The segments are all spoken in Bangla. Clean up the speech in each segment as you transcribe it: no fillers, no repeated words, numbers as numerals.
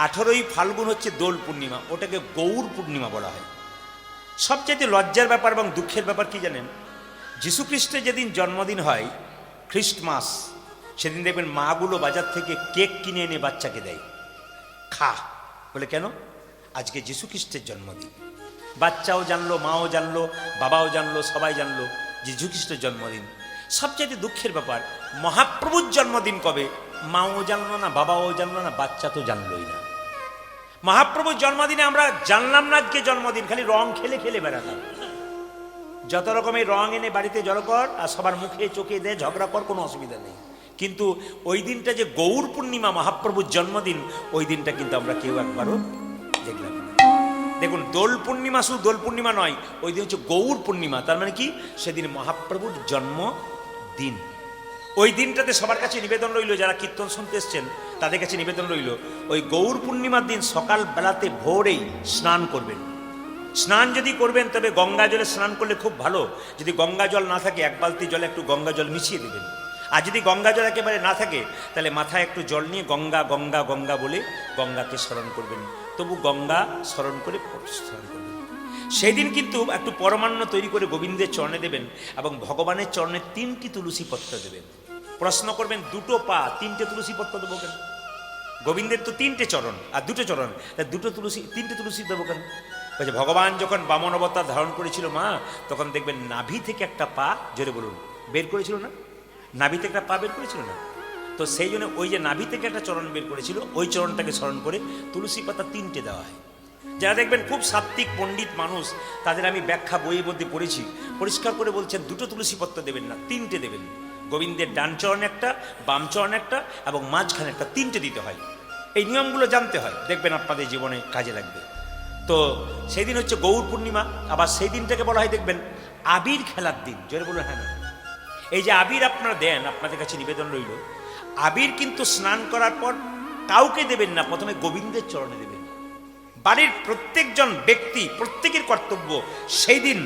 18ই ফাল্গুন হচ্ছে দোল পূর্ণিমা, ওটাকে গৌর পূর্ণিমা বলা হয়। সবচেয়ে লজ্জার ব্যাপার এবং দুঃখের ব্যাপার কি জানেন? যীশুখ্রিস্টের যেদিন জন্মদিন হয়, খ্রিস্টমাস, সেদিন দেখবেন মাগুলো বাজার থেকে কেক কিনে এনে বাচ্চাকে দেয়, খা বলে। কেন? আজকে যীশুখ্রিস্টের জন্মদিন। বাচ্চাও জানলো, মাও জানলো, বাবাও জানলো, সবাই জানলো যীশুখ্রিস্টের জন্মদিন। সবচেয়ে দুঃখের ব্যাপার, মহাপ্রভুর জন্মদিন কবে মাও জানলো না, বাবাও জানলো না, বাচ্চা তো জানলোই না। মহাপ্রভুর জন্মদিনে আমরা জানলাম না আজকে জন্মদিন, খালি রং খেলে খেলে বেড়াতাম। যত রকমের রং এনে বাড়িতে জড়ো কর আর সবার মুখে চোখে দে, ঝগড়া কর, কোনো অসুবিধা নেই। কিন্তু ওই দিনটা যে গৌর পূর্ণিমা, মহাপ্রভুর জন্মদিন, ওই দিনটা কিন্তু আমরা কেউ একবারও দেখলাম না। দেখুন, দোল পূর্ণিমা শুধু দোল পূর্ণিমা নয়, ওই দিন হচ্ছে গৌর পূর্ণিমা। তার মানে কি? সেদিন মহাপ্রভুর জন্মদিন। ওই দিনটাতে সবার কাছে নিবেদন রইল, যারা কীর্তন শুনতে এসছেন তাদের কাছে নিবেদন রইল, ওই গৌর পূর্ণিমার দিন সকাল বেলাতে ভোরেই স্নান করবেন। স্নান যদি করবেন তবে গঙ্গা জলে স্নান করলে খুব ভালো। যদি গঙ্গা জল না থাকে, এক বালতি জলে একটু গঙ্গা জল মিশিয়ে দেবেন। আর যদি গঙ্গা জল একেবারে না থাকে, তাহলে মাথায় একটু জল নিয়ে গঙ্গা গঙ্গা গঙ্গা বলে গঙ্গাকে স্মরণ করবেন। তবু গঙ্গা স্মরণ করে স্মরণ করবেন। সেই দিন কিন্তু একটু পরমান্ন তৈরি করে গোবিন্দের চরণে দেবেন এবং ভগবানের চরণে 3টি তুলসী পত্র দেবেন। প্রশ্ন করবেন, দুটো পা 3টে তুলসী পত্র দেবো কেন? গোবিন্দের তো 3টে চরণ আর 2টো চরণ, তাই 3টে তুলসী দেবো কেন? বলছে, ভগবান যখন বামন অবতার ধারণ করেছিল মা, তখন দেখবেন নাভি থেকে একটা পা, জোরে বলুন, বের করেছিল না? নাভি থেকে একটা পা বের করেছিল না? তো সেই জন্য ওই যে নাভি থেকে একটা চরণ বের করেছিল, ওই চরণটাকে স্মরণ করে তুলসী পাতা 3টে দেওয়া হয়। যারা দেখবেন খুব সাত্ত্বিক পণ্ডিত মানুষ, তাদের আমি ব্যাখ্যা বইয়ের মধ্যে পড়েছি, পরিষ্কার করে বলছেন 2টো তুলসী পত্র দেবেন না, 3টে দেবেন। গোবিন্দের ডান চরণ একটা, বাম চরণ একটা এবং মাঝখানে একটা, 3টে দিতে হয়। এই নিয়মগুলো জানতে হয়, দেখবেন আপনাদের জীবনে কাজে লাগবে। তো সেই দিন হচ্ছে গৌর পূর্ণিমা। আবার সেই দিনটাকে বলা হয় দেখবেন আবির খেলার দিন। জোরে বলুন হ্যাঁ না? এই যে আবির আপনারা দেন, আপনাদের কাছে নিবেদন রইল, আবির কিন্তু স্নান করার পর কাউকে দেবেন না, প্রথমে গোবিন্দের চরণে দেবেন। বাড়ির প্রত্যেকজন ব্যক্তি, প্রত্যেকের কর্তব্য সেই দিন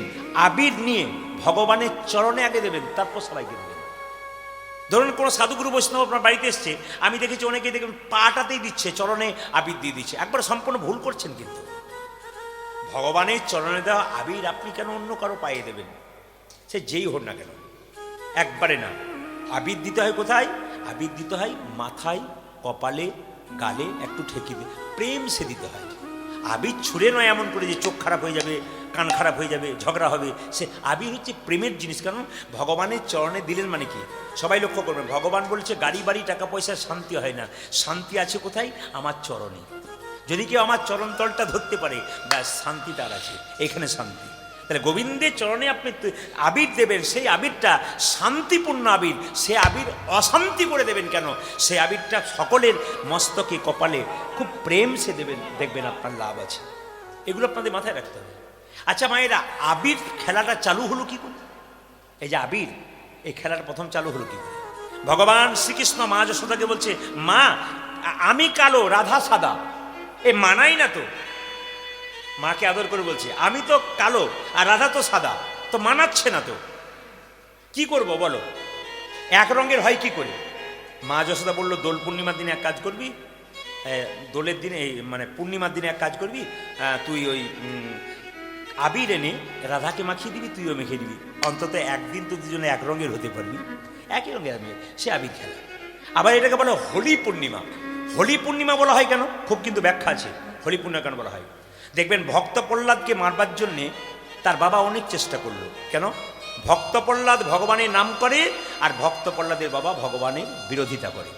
আবির নিয়ে ভগবানের চরণে আগে দেবেন, তারপর সবাইকে দেবেন। ধরুন কোনো সাধুগুরু বৈষ্ণব আপনার বাড়িতে এসছে, আমি দেখেছি অনেকেই দেখবেন পাটাতেই দিচ্ছে, চরণে আবির দিয়ে দিচ্ছে। একবার সম্পূর্ণ ভুল করছেন। কিন্তু ভগবানের চরণে দেওয়া আবির আপনি কেন অন্য কারো পায়ে দেবেন? সে যেই হোক না কেন, একবারে না। আবির দিতে হয় কোথায়? আবির দিতে হয় মাথায়, কপালে, গালে একটু ঠেকে দিয়ে প্রেম সে দিতে হয়। আবির ছুঁড়ে নয় এমন করে যে চোখ খারাপ হয়ে যাবে, কান খারাপ হয়ে যাবে, ঝগড়া হবে। সে আবির হচ্ছে প্রেমের জিনিস। কারণ ভগবানের চরণে দিলেন মানে কি? সবাই লক্ষ্য করবেন, ভগবান বলছে গাড়ি বাড়ি টাকা পয়সার শান্তি হয় না, শান্তি আছে কোথায়? আমার চরণে। যদি কেউ আমার চরণতলটা ধরতে পারে, ব্যাস শান্তি তার আছে, এখানে শান্তি। তাহলে গোবিন্দের চরণে আপনি আবির দেবেন, সেই আবিরটা শান্তিপূর্ণ আবির। সে আবির অশান্তি করে দেবেন কেন? সে আবিরটা সকলের মস্তকে, কপালে খুব প্রেম সে দেবেন, দেখবেন আপনার লাভ আছে। এগুলো আপনাদের মাথায় রাখতে হবে। আচ্ছা মায়েরা, আবির খেলাটা চালু হলো কি করে? এই যে আবির, এই খেলাটা প্রথম চালু হলো কি করে? ভগবান শ্রীকৃষ্ণ মা যশোদাকে বলছে, মা আমি কালো, রাধা সাদা, এ মানাই না তো। মাকে আদর করে বলছে, আমি তো কালো আর রাধা তো সাদা, তো মানাচ্ছে না তো, কি করব বলো? এক রঙের হয় কি করে? মা যশোদা বলল, দোল পূর্ণিমার দিনে এক কাজ করবি, দোলের দিনে মানে পূর্ণিমার দিনে এক কাজ করবি, তুই ওই আবির এনে রাধাকে মাখিয়ে দিবি, তুইও মেখে দিবি, অন্তত একদিন তো দুজনে এক রঙের হতে পারবি, একই রঙের আবির, সে আবির খেলা। আবার এটাকে বলা হোলি পূর্ণিমা। হোলি পূর্ণিমা বলা হয় কেন? খুব কিন্তু ব্যাখ্যা আছে হোলি পূর্ণিমা কেন বলা হয়। দেখবেন ভক্ত প্রহ্লাদকে মারবার জন্যে তার বাবা অনেক চেষ্টা করলো। কেন? ভক্ত প্রহ্লাদ ভগবানের নাম করে আর ভক্ত প্রহ্লাদের বাবা ভগবানের বিরোধিতা করে।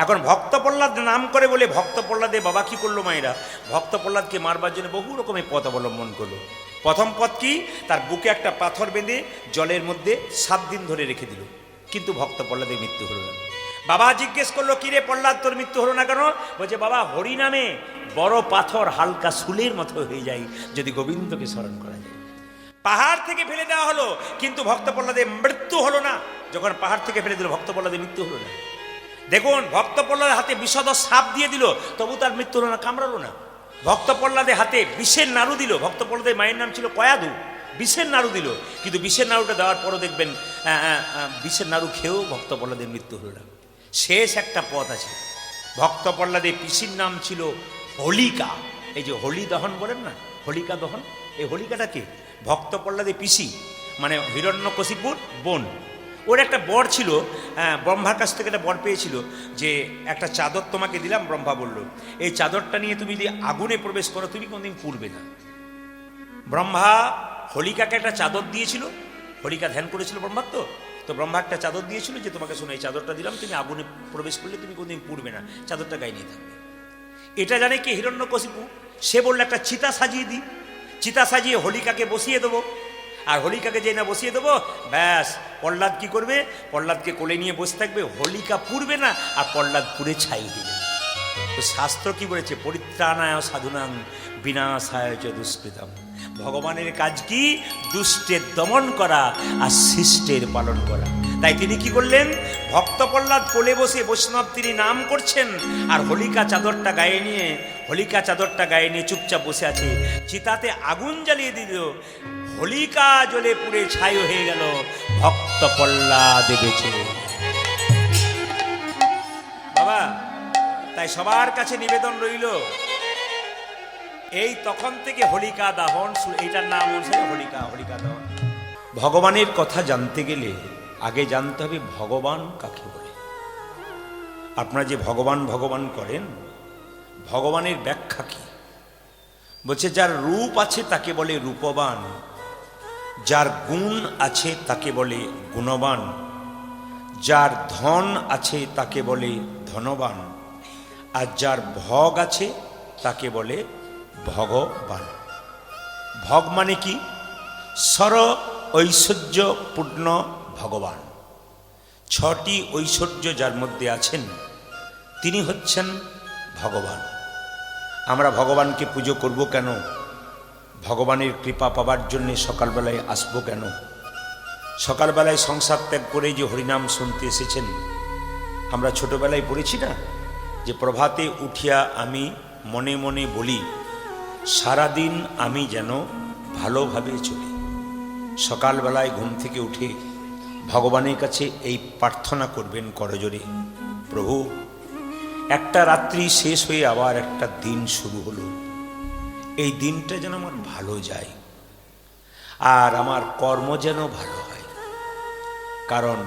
এখন ভক্ত প্রহ্লাদ নাম করে বলে ভক্ত প্রহ্লাদের বাবা কি করলো মায়েরা? ভক্ত প্রহ্লাদকে মারবার জন্য বহু রকমের পথ অবলম্বন করলো। প্রথম পথ কি? তার বুকে একটা পাথর বেঁধে জলের মধ্যে 7 দিন ধরে রেখে দিল, কিন্তু ভক্ত প্রহ্লাদের মৃত্যু হলো না। বাবা জিজ্ঞেস করলো, কি রে প্রহ্লাদ, তোর মৃত্যু হলো না কেন? বলছে, বাবা হরি নামে বড় পাথর হালকা শুলের মতো হয়ে যায় যদি গোবিন্দকে স্মরণ করা যায়। পাহাড় থেকে ফেলে দেওয়া হলো, কিন্তু ভক্ত প্রহ্লাদের মৃত্যু হলো না। যখন পাহাড় থেকে ফেলে দিল, ভক্ত প্রহ্লাদের মৃত্যু হলো না। দেখুন, ভক্ত প্রহ্লাদের হাতে বিষধর সাপ দিয়ে দিল, তবু তার মৃত্যু হলো না, কামড়ালো না। ভক্ত প্রহ্লাদের হাতে বিষের নাড়ু দিল, ভক্ত প্রহ্লাদের মায়ের নাম ছিল কয়াদু, বিষের নাড়ু দিল, কিন্তু বিষের নাড়ুটা দেওয়ার পরও দেখবেন বিষের নাড়ু খেয়েও ভক্ত প্রহ্লাদের মৃত্যু হলো না। শেষ একটা পথ আছে, ভক্ত প্রহ্লাদের পিসির নাম ছিল হোলিকা। এই যে হোলি দহন বলেন না, হোলিকা দহন, এই হোলিকাটাকে ভক্ত প্রহ্লাদের পিসি, মানে হিরণ্যকশিপুর বোন। ওর একটা বর ছিল, ব্রহ্মার কাছ থেকে একটা বর পেয়েছিল যে একটা চাদর তোমাকে দিলাম। ব্রহ্মা বলল, এই চাদরটা নিয়ে তুমি যদি আগুনে প্রবেশ করো তুমি কোনদিন পুড়বে না। ব্রহ্মা হোলিকাকে একটা চাদর দিয়েছিল, হোলিকা ধ্যান করেছিল ব্রহ্মার, তো ব্রহ্মা একটা চাদর দিয়েছিল যে তোমাকে শোনো এই চাদরটা দিলাম, তুমি আগুনে প্রবেশ করলে তুমি কোনদিন পুড়বে না, চাদরটা গায়ে নিয়ে থাকবে। এটা জানে কি হিরণ্যকশিপু, সে বললো একটা চিতা সাজিয়ে দিই, চিতা সাজিয়ে হোলিকাকে বসিয়ে দেবো। আর হোলিকাকে যে না বসিয়ে দেবো, ব্যাস প্রহ্লাদ কি করবে, প্রহ্লাদকে কোলে নিয়ে বসে থাকবে, হোলিকা পুড়বে না আর প্রহ্লাদ পুড়ে ছাই দিবে। তো শাস্ত্র কি বলেছে, পরিত্রাণায় সাধুনাং বিনাশায় চ দুষ্কৃতম। ভগবানের কাজ কি, দুষ্টের দমন করা আর শিষ্টের পালন করা। তাই তিনি কি করলেন, ভক্ত প্রহ্লাদ কোলে বসে বৈষ্ণব তিনি নাম করছেন, আর হোলিকা চাদরটা গায়ে নিয়ে, হোলিকা চাদরটা গায়ে নিয়ে চুপচাপ বসে আছে। চিতাতে আগুন জ্বালিয়ে দিল, হোলিকা জ্বলে পুড়ে ছাই হয়ে গেল, ভক্ত প্রহ্লাদ বেঁচে। বাবা, তাই সবার কাছে নিবেদন রইল, এই তখন থেকে হোলিকা দাহন, এইটার নাম অনুসারে হোলিকা, হোলিকা দাহন। ভগবানের কথা জানতে গেলে আগে জানতে হবে ভগবান কাকে বলে। আপনারা যে ভগবান ভগবান করেন, ভগবানের ব্যাখ্যা কি? বলছে যার রূপ আছে তাকে বলে রূপবান, যার গুণ আছে তাকে বলে গুণবান, যার ধন আছে তাকে বলে ধনবান, আর যার ভোগ আছে তাকে বলে ভগবান। ভগ মানে কি? সর ঐশ্বর্যপূর্ণ ভগবান। ছটি ঐশ্বর্য যার মধ্যে আছেন তিনি হচ্ছেন ভগবান। আমরা ভগবানকে পুজো করব কেন? ভগবানের কৃপা পাবার জন্যে সকালবেলায় আসবো কেন? সকালবেলায় সংসার ত্যাগ করে যে হরিনাম শুনতে এসেছেন, আমরা ছোটবেলায় পড়েছি না যে প্রভাতে উঠিয়া আমি মনে মনে বলি, সারাদিন আমি যেন ভালোভাবে চলি। সকালবেলায় ঘুম থেকে উঠে ভগবানের কাছে এই প্রার্থনা করবেন করজোরে, প্রভু একটা রাত্রি শেষ হয়ে আবার একটা দিন শুরু হলো, এই দিনটা যেন আমার ভালো যায় আর আমার কর্ম যেন ভালো হয়। কারণ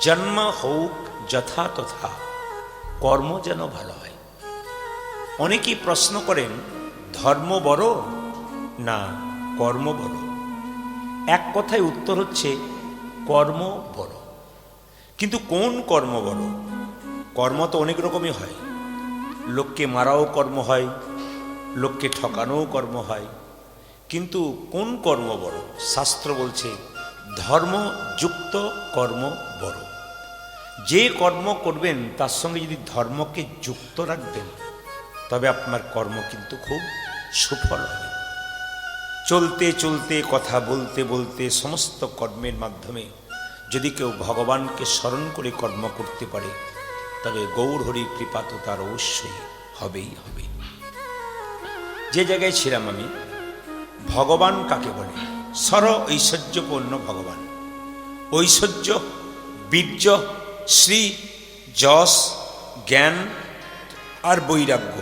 জন্ম হোক যথা তথা, কর্ম যেন ভালো হয়। অনেকেই প্রশ্ন করেন ধর্ম বড় না কর্ম বড়? এক কথায় উত্তর হচ্ছে কর্ম বড়। কিন্তু কোন কর্ম বড়? কর্ম তো অনেক রকমই হয়, লোককে মারাও কর্ম হয়, লোককে ঠকানোও কর্ম হয়, কিন্তু কোন কর্ম বড়? শাস্ত্র বলছে ধর্মযুক্ত কর্ম বড়। যে কর্ম করবেন তার সঙ্গে যদি ধর্মকে যুক্ত রাখবেন তবে আপনার কর্ম কিন্তু খুব সুফল হবে। চলতে চলতে, কথা বলতে বলতে, সমস্ত কর্মের মাধ্যমে যদি কেউ ভগবানকে স্মরণ করে কর্ম করতে পারে তবে গৌর হরির কৃপা তো তার অবশ্যই হবেই হবে। যে জায়গায় ছিলাম আমি, ভগবান কাকে বলে? সর ঐশ্বর্যপূর্ণ ভগবান। ঐশ্বর্য, বীর্য, শ্রী, যশ, জ্ঞান আর বৈরাগ্য,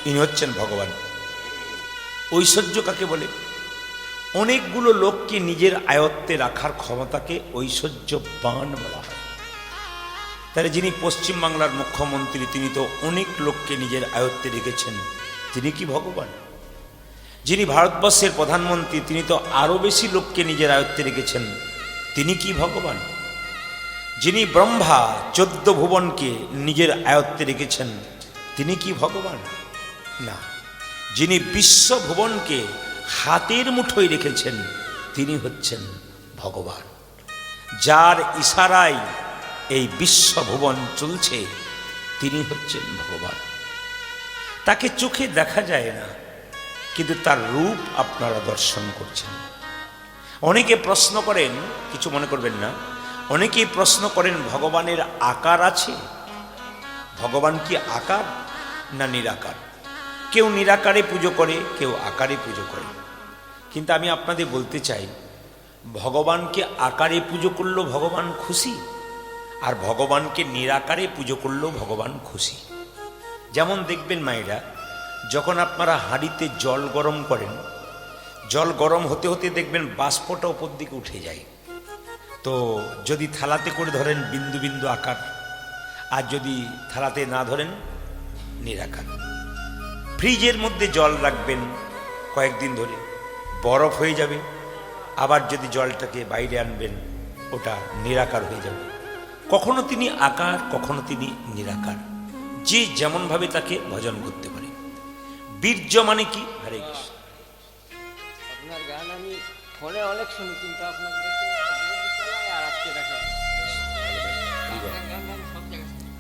ইনি হচ্ছেন ভগবান। ঐশ্বর্য কাকে বলে? অনেকগুলো লোককে নিজের আয়ত্তে রাখার ক্ষমতাকে ঐশ্বর্যবান বলা হয়। তাহলে যিনি পশ্চিমবাংলার মুখ্যমন্ত্রী তিনি তো অনেক লোককে নিজের আয়ত্তে রেখেছেন, তিনি কি ভগবান? যিনি ভারতবর্ষের প্রধানমন্ত্রী তিনি তো আরো বেশি লোককে নিজের আয়ত্তে রেখেছেন, তিনি কি ভগবান? যিনি ব্রহ্মা 14 ভুবনকে নিজের আয়ত্তে রেখেছেন তিনি কি ভগবান? না। যিনি বিশ্ব ভুবনকে হাতের মুঠোয় রেখেছেন তিনি হচ্ছেন ভগবান। যার ইশারায় এই বিশ্বভুবন চলছে তিনি হচ্ছেন ভগবান। তাকে চোখে দেখা যায় না, কিন্তু তার রূপ আপনারা দর্শন করছেন। অনেকে প্রশ্ন করেন, কিছু মনে করবেন না, অনেকেই প্রশ্ন করেন ভগবানের আকার আছে? ভগবান কি আকার না নিরাকার? কেউ নিরাকারে পুজো করে, কেউ আকারে পুজো করে। কিন্তু আমি আপনাদের বলতে চাই, ভগবানকে আকারে পুজো করলেও ভগবান খুশি, আর ভগবানকে নিরাকারে পুজো করলেও ভগবান খুশি। যেমন দেখবেন মায়েরা, যখন আপনারা হাঁড়িতে জল গরম করেন, জল গরম হতে হতে দেখবেন বাষ্পটা ওপর দিকে উঠে যায়। তো যদি থালাতে করে ধরেন বিন্দু বিন্দু আকার, আর যদি থালাতে না ধরেন নিরাকার। ফ্রিজের মধ্যে জল রাখবেন কয়েকদিন ধরে, বরফ হয়ে যাবে। আবার যদি জলটাকে বাইরে আনবেন, ওটা নিরাকার হয়ে যাবে। কখনো তিনি আকার, কখনো তিনি নিরাকার, যে যেমনভাবে তাকে ভজন করতে পারে। বীর্য মানে কি? হরে কৃষ্ণ। আপনার গান আমি ফোনে অনেক শুনি, কিন্তু আপনাকে আর আজকে দেখা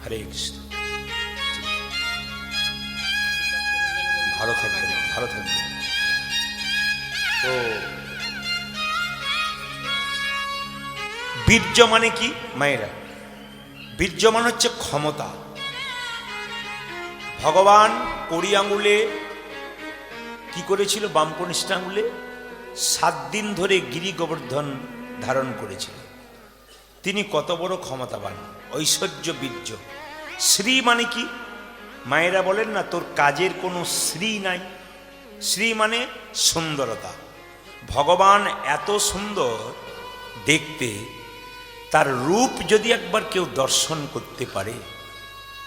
হরে কৃষ্ণ। ভালো থাকবেন, ভালো থাকবেন। তো বীর্য মানে কি মায়েরা? বীর্য মানে হচ্ছে ক্ষমতা। ভগবান কড়ি আঙুলে কি করেছিল? বাম কনিষ্ঠ আঙুলে 7 দিন ধরে গিরি গোবর্ধন ধারণ করেছিল। তিনি কত বড় ক্ষমতাবান, ঐশ্বর্য বীর্য। শ্রী মানে কি? মায়েরা বলেন না, তোর কাজের কোনো শ্রী নাই। শ্রী মানে সুন্দরতা। ভগবান এত সুন্দর দেখতে, তার রূপ যদি একবার কেউ দর্শন করতে পারে,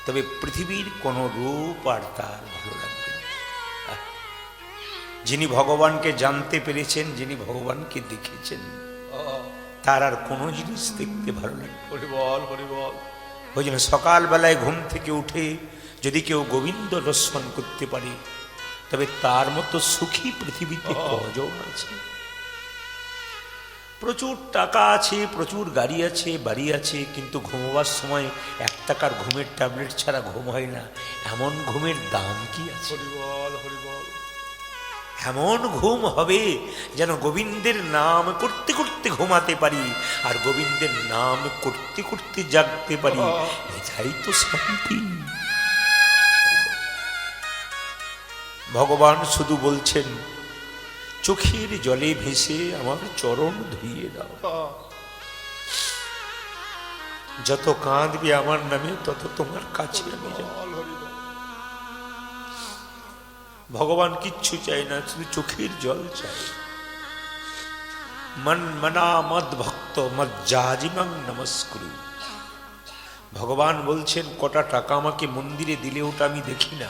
তবে পৃথিবীর কোনো রূপ আর তার ভালো লাগবে না। যিনি ভগবানকে জানতে পেরেছেন, যিনি ভগবানকে দেখেছেন, তার আর কোনো জিনিস দেখতে ভালো লাগবে। হরিবল হরিবল। ওই জন্য সকালবেলায় ঘুম থেকে উঠে যদি কেউ গোবিন্দ দর্শন করতে পারে, তবে তার মতো সুখী পৃথিবীতে কজন আছে? প্রচুর টাকা আছে, প্রচুর গাড়ি আছে, বাড়ি আছে, কিন্তু ঘুমোবার সময় 1 টাকার ঘুমের ট্যাবলেট ছাড়া ঘুম হয় না। এমন ঘুমের দাম কি আছে? হরিবল হরিবল। এমন ঘুম হবে যেন গোবিন্দের নাম করতে করতে ঘুমাতে পারি, আর গোবিন্দের নাম করতে করতে জাগতে পারি। এটাই তো শান্তি। ভগবান শুধু বলছেন, চোখের জলে ভেসে আমার চরণ ধুইয়ে দাও। যত কাঁদবে আমার নামে, তত তোমার কাছে আমি যাব। ভগবান কিচ্ছু চাই না, শুধু চোখের জল চাই। মন মনা মদ ভক্ত মদ জাজিমাং নমস্কুরু। ভগবান বলছেন, কটা টাকা আমাকে মন্দিরে দিলে ওটা আমি দেখি না।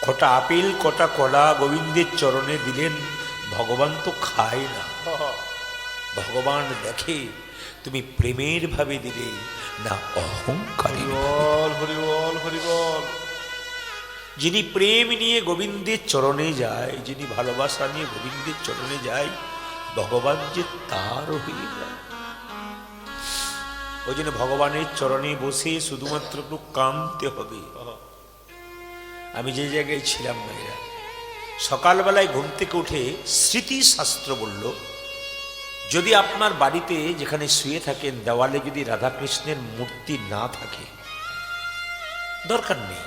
কটা আপেল, কটা কলা গোবিন্দের চরণে দিলেন, ভগবান তো খায় না। ভগবান দেখে তুমি প্রেমের ভাবে দিলে না অহংকারী। হরিবল হরিবল। যিনি প্রেম নিয়ে গোবিন্দের চরণে যায়, যিনি ভালোবাসা নিয়ে গোবিন্দের চরণে যায়, ভগবান যে তারও হয়ে যায়। ওই জন্য ভগবানের চরণে বসে শুধুমাত্র একটু কাঁদতে হবে। আমি যে জায়গায় ছিলাম মেয়েরা, সকালবেলায় ঘুম থেকে উঠে স্মৃতি শাস্ত্র বলল, যদি আপনার বাড়িতে যেখানে শুয়ে থাকেন দেওয়ালে যদি রাধাকৃষ্ণের মূর্তি না থাকে, দরকার নেই।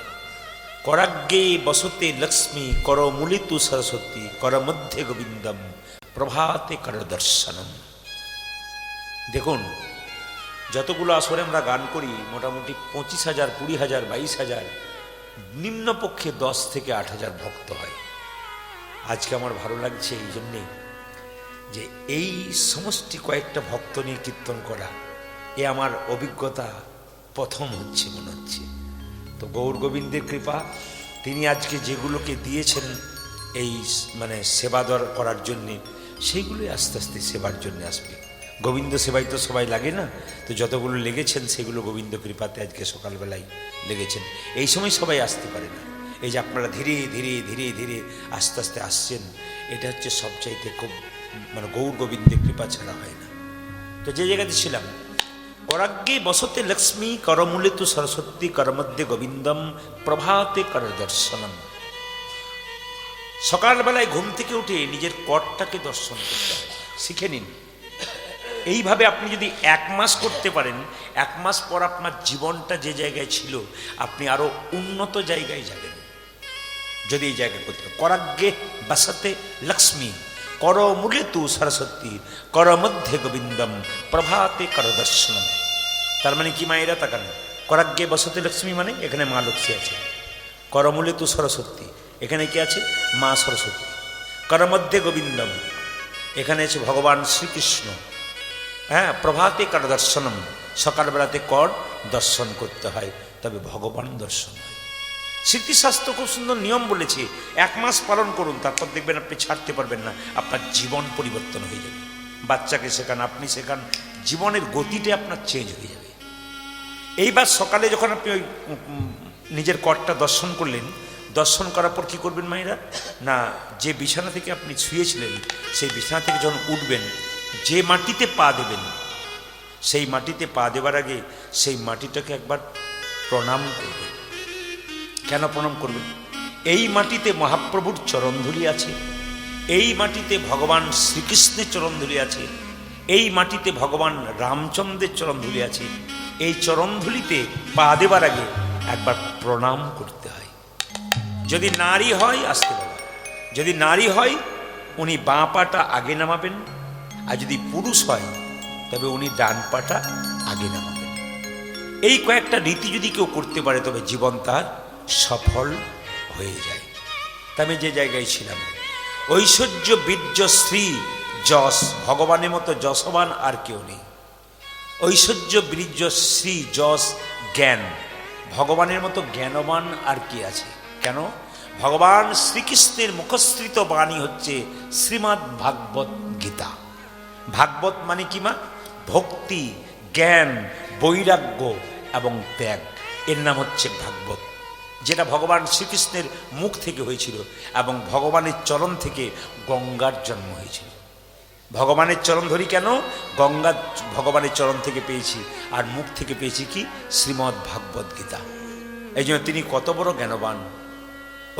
করাগ্গে বসতে লক্ষ্মী কর মূলিতু সরস্বতী কর মধ্যে গোবিন্দম প্রভাতে কর দর্শনম। দেখুন, যতগুলো আসরে আমরা গান করি, মোটামুটি 25,000, 20,000, 22,000, নিম্নপক্ষে 10 থেকে 8,000 ভক্ত হয়। আজকে আমার ভালো লাগছে এই জন্যে যে এই সমষ্টি কয়েকটা ভক্ত নিয়ে কীর্তন করা, এ আমার অভিজ্ঞতা প্রথম হচ্ছে মনে হচ্ছে। তো গৌর গোবিন্দের কৃপা, তিনি আজকে যেগুলোকে দিয়েছেন এই মানে সেবা করার জন্যে, সেইগুলোই আস্তে আস্তে সেবার জন্য আসবে। গোবিন্দ সেবাই তো সবাই লাগে না, তো যতগুলো লেগেছেন সেগুলো গোবিন্দ কৃপাতে আজকে সকালবেলায় লেগেছেন। এই সময় সবাই আসতে পারে না। এই যে আপনারা ধীরে ধীরে ধীরে ধীরে আস্তে আস্তে আসছেন, এটা হচ্ছে সবচাইতে খুব মানে গৌর গোবিন্দের কৃপা ছাড়া হয় না। তো যে জায়গাতে ছিলাম, করাগ্গে বসতে লক্ষ্মী করমূলে তু সরস্বতী কর মধ্যে গোবিন্দম প্রভাতে কর দর্শনম। সকালবেলায় ঘুম থেকে উঠে নিজের করটাকে দর্শন করতে হয়, শিখে নিন। এইভাবে আপনি যদি 1 মাস করতে পারেন, 1 মাস পর আপনার জীবনটা যে জায়গায় ছিল আপনি আরো উন্নত জায়গায় যাবেন। যদি এই জায়গায় করতে পারেন, করাগ্গে বসতে লক্ষ্মী কর মূলে তু সরস্বতী কর মধ্যে গোবিন্দম প্রভাতে কর দর্শনম। তার মানে কি মায়েরা তাকান, করাগ্গে বসতে লক্ষ্মী মানে এখানে মা লক্ষ্মী আছে। করমূলে তু সরস্বতী, এখানে কি আছে? মা সরস্বতী। করমধ্যে গোবিন্দম, এখানে আছে ভগবান শ্রীকৃষ্ণ। হ্যাঁ, প্রভাতে কর দর্শনম, সকালবেলাতে কর দর্শন করতে হয়, তবে ভগবান দর্শন হয়। স্মৃতিশাস্ত্র খুব সুন্দর নিয়ম বলেছে, 1 মাস পালন করুন, তারপর দেখবেন আপনি ছাড়তে পারবেন না, আপনার জীবন পরিবর্তন হয়ে যাবে। বাচ্চাকে শেখান, আপনি শেখান, জীবনের গতিটা আপনার চেঞ্জ হয়ে যাবে। এইবার সকালে যখন আপনি ওই নিজের করটা দর্শন করলেন, দর্শন করার পর কী করবেন মায়েরা? না, যে বিছানা থেকে আপনি শুয়েছিলেন সেই বিছানা থেকে যখন উঠবেন, যে মাটিতে পা দেবেন, সেই মাটিতে পা দেবার আগে সেই মাটিটাকে একবার প্রণাম করবেন। কেন প্রণাম করবেন? এই মাটিতে মহাপ্রভুর চরণধূলি আছে, এই মাটিতে ভগবান শ্রীকৃষ্ণের চরণধূলি আছে, এই মাটিতে ভগবান রামচন্দ্রের চরণধূলি আছে। এই চরণধূলিতে পা দেবার আগে একবার প্রণাম করতে হয়। যদি নারী হয় আসতে বাবা, যদি নারী হয় উনি বাঁ পাটা আগে নামাবেন, আর যদি পুরুষ হয় তবে উনি ডান পাটা আগে নামাবেন। এই কয়েকটা রীতি যদি কেউ করতে পারে তবে জীবন তার সফল হয়ে যায়। তা আমি যে জায়গায় ছিলাম, ঐশ্বর্য বীর্য শ্রী যশ, ভগবানের মতো যশবান আর কেউ নেই। ঐশ্বর্য বীর্য শ্রী যশ জ্ঞান, ভগবানের মতো জ্ঞানবান আর কি আছে? কেন? ভগবান শ্রীকৃষ্ণের মুখশ্রিত বাণী হচ্ছে শ্রীমদ্ ভাগবত গীতা। ভাগবত মানে কি মা? ভক্তি, জ্ঞান, বৈরাগ্য এবং ত্যাগ, এর নাম হচ্ছে ভাগবত। যেটা ভগবান শ্রীকৃষ্ণের মুখ থেকে হয়েছিল এবং ভগবানের চরণ থেকে গঙ্গার জন্ম হয়েছিল। ভগবানের চরণ ধরি কেন? গঙ্গা ভগবানের চরণ থেকে পেয়েছি, আর মুখ থেকে পেয়েছি কি? শ্রীমদ্ ভাগবত গীতা। এই জন্য তিনি কত বড় জ্ঞানবান।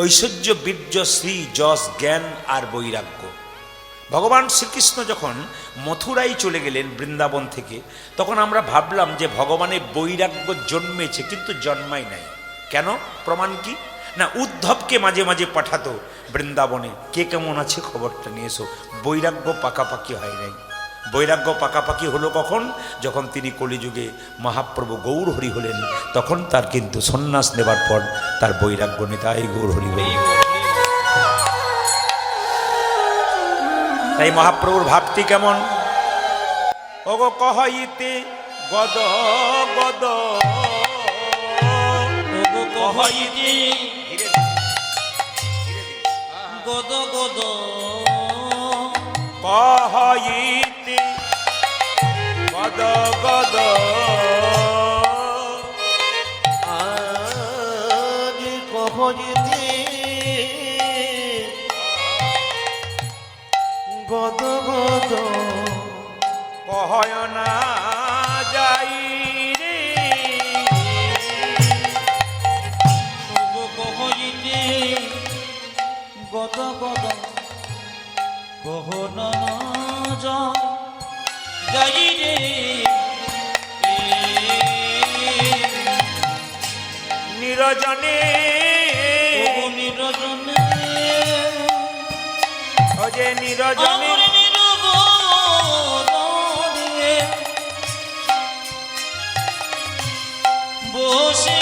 ঐশ্বর্য বীর্য শ্রী যশ জ্ঞান আর বৈরাগ্য। ভগবান শ্রীকৃষ্ণ যখন মথুরায় চলে গেলেন বৃন্দাবন থেকে, তখন আমরা ভাবলাম যে ভগবানের বৈরাগ্য জন্মেছে, কিন্তু জন্মাই নাই। কেন? প্রমাণ কি? না, উদ্ধবকে মাঝে মাঝে পাঠাতো বৃন্দাবনে, কে কেমন আছে খবরটা নিয়ে এসো। বৈরাগ্য পাকাপাকি হয় নাই। বৈরাগ্য পাকাপাকি হলো কখন? যখন তিনি কলিযুগে মহাপ্রভু গৌর হরি হলেন, তখন তার কিন্তু সন্ন্যাস নেবার পর তার বৈরাগ্য নিতাই গৌর হরি হল। তাই মহাপ্রভুর ভাবটি কেমন? ওগো কহইতে গদ গদ, ওগো কহইতে গদ গদ, কহইতে গদ গদ, আজ কহইতে গদ গদ, কহয় না যাই রে, তবু কহইতে গদ গদ, কহ না যাই রে। নিরজনে নিরজনে, ও যে নিরজনে, বসে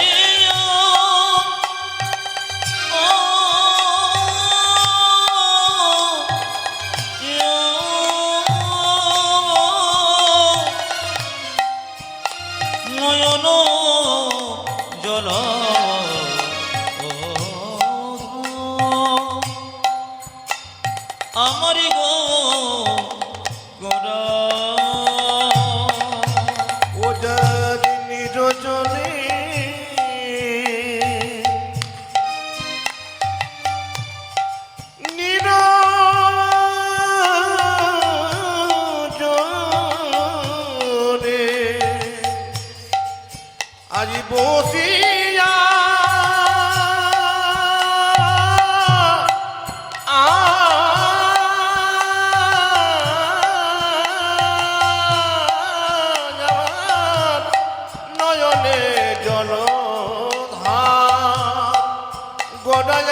নয়ন জল আমার গো গোরা, ওজার নিরজনে নিরজনে আজ বসিয়া নয়নে জল ধার গড়ায়